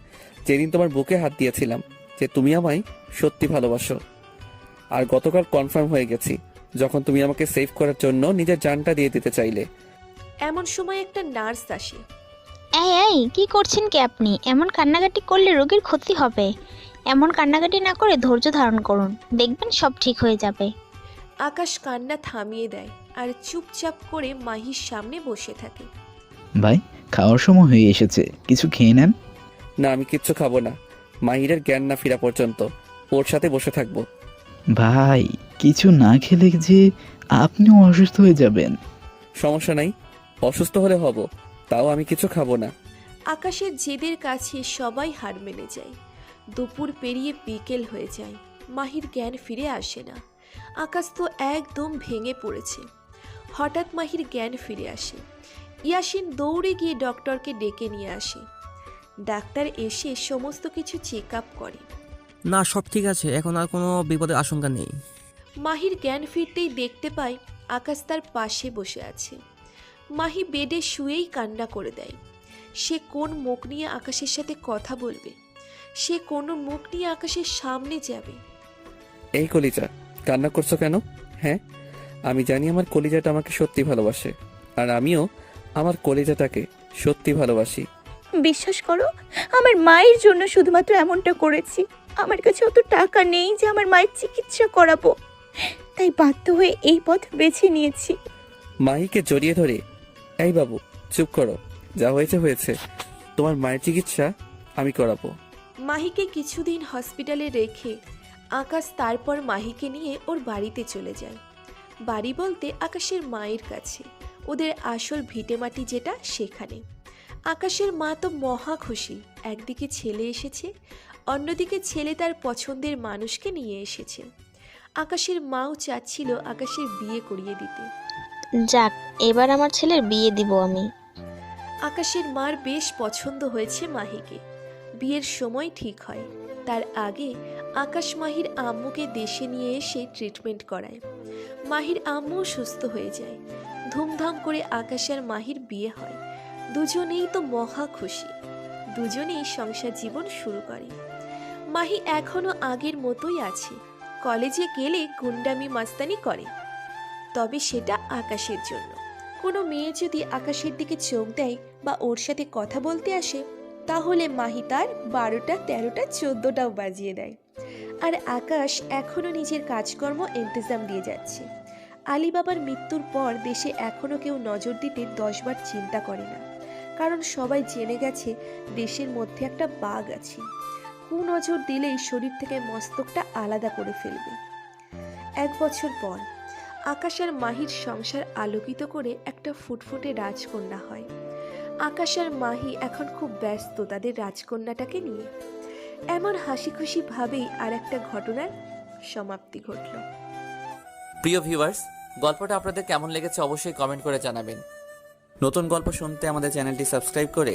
যেদিন তোমার বুকে হাত দিয়েছিলাম, যে তুমি আমায় সত্যি ভালোবাসো। আর গতকাল কনফার্ম হয়ে গেছি, যখন তুমি আমাকে সেভ করার জন্য নিজের জানটা দিয়ে দিতে চাইলে। এমন সময় একটা নার্স আসে। এই এই, কি করছেন কি আপনি? এমন কান্নাকাটি করলে রোগীর ক্ষতি হবে। এমন কান্নাকাটি না করে ধৈর্য ধারণ করুন, দেখবেন সব ঠিক হয়ে যাবে। আকাশ কান্না থামিয়ে দেয় আর চুপচাপ করে মাহির সামনে বসে থাকে। ভাই, খাওয়ার সময় হয়ে এসেছে, কিছু খেয়ে নেন। না, আমি কিচ্ছু খাবো না। মাহিরের জ্ঞান না ফেরা পর্যন্ত ওর সাথে বসে থাকবো। ভাই, কিছু না খেলে যে আপনিও অসুস্থ হয়ে যাবেন। সমস্যা নাই, অসুস্থ হলে হব, তাও আমি কিছু খাবো না। আকাশের জেদের কাছে সবাই হার মেনে যায়। দুপুর পেরিয়ে বিকেল হয়ে যায়, মাহির জ্ঞান ফিরে আসে না। আকাশ তো একদম ভেঙে পড়েছে। হঠাৎ মাহির জ্ঞান ফিরে আসে। ইয়াসিন দৌড়ে গিয়ে ডক্টরকে ডেকে নিয়ে আসে। ডাক্তার এসে সমস্ত কিছু চেক আপ করে। না, সব ঠিক আছে, এখন আর কোনো বিপদের আশঙ্কা নেই। মাহির জ্ঞান ফিরতেই দেখতে পায় আকাশ তার পাশে বসে আছে। মাহি বেডে শুয়েই কান্না করে দেয়। সে কোন মুখ নিয়ে আকাশের সাথে কথা বলবে, সে কোন মুখ নিয়ে আকাশের সামনে যাবে। এই কলিজা, কান্না করছো কেন? হ্যাঁ, আমি জানি আমার কলিজাটা আমাকে সত্যি ভালোবাসে, আর আমিও আমার কলিজাটাকে সত্যি ভালোবাসি। বিশ্বাস করো, আমার মায়ের জন্য শুধুমাত্র এমনটা করেছি। আমার কাছে অত টাকা নেই যে আমার মায়ের চিকিৎসা করাবো, তাই বাধ্য হয়ে এই পথ বেছে নিয়েছি। মাহিকে জড়িয়ে ধরে, এই বাবু চুপ করো, যা হয়েছে হয়েছে, তোমার মায়ের চিকিৎসা আমি করাবো। মাহিকে কিছুদিন হসপিটালে রেখে আকাশ তারপর মাহিকে নিয়ে ওর বাড়িতে চলে যায়। বাড়ি বলতে আকাশের মায়ের কাছে, ওদের আসল ভিটেমাটি যেটা সেখানে। আকাশের মা তো মহা খুশি, একদিকে ছেলে এসেছে, অন্যদিকে ছেলে তার পছন্দের মানুষকে নিয়ে এসেছে। আকাশের মাও চাচ্ছিল আকাশের বিয়ে করিয়ে দিতে। যাক, এবার আমার ছেলের বিয়ে দিব আমি। আকাশের মার বেশ পছন্দ হয়েছে মাহিকে। বিয়ের সময় ঠিক হয়, তার আগে আকাশ মাহির আম্মুকে দেশে নিয়ে এসে ট্রিটমেন্ট করায়। মাহির আম্মুও সুস্থ হয়ে যায়। ধুমধাম করে আকাশ আর মাহির বিয়ে হয়। দুজনেই তো মহা খুশি, দুজনেই সংসার জীবন শুরু করে। মাহি এখনো আগের মতোই আছে, কলেজে গেলে গুন্ডামি মাস্তানি করে, তবে সেটা আকাশের জন্য। কোনো মেয়ে যদি আকাশের দিকে চোখ দেয় বা ওর সাথে কথা বলতে আসে, তাহলে মাহি তার 12টা 13টা 14টাও বাজিয়ে দেয়। আর আকাশ এখনও নিজের কাজকর্ম ইন্তজাম দিয়ে যাচ্ছে। আলী বাবার মৃত্যুর পর দেশে এখনও কেউ নজর দিতে 10 বার চিন্তা করে না, কারণ সবাই জেনে গেছে দেশের মধ্যে একটা বাঘ আছে, কুনজর দিলেই শরীর থেকে মস্তকটা আলাদা করে ফেলবে। 1 বছর পর আকাশ আর মাহির সংসার আলোকিত করে একটা ফুটফুটে রাজকন্যা হয়। আকাশ আর মাহি এখন খুব ব্যস্ত তাদের রাজকন্যাটাকে নিয়ে। এমন হাসি খুশি ভাবেই আর একটা ঘটনার সমাপ্তি ঘটল। প্রিয় ভিউয়ার্স, গল্পটা আপনাদের কেমন লেগেছে অবশ্যই কমেন্ট করে জানাবেন। নতুন গল্প শুনতে আমাদের চ্যানেলটি সাবস্ক্রাইব করে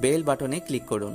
বেল বাটনে ক্লিক করুন।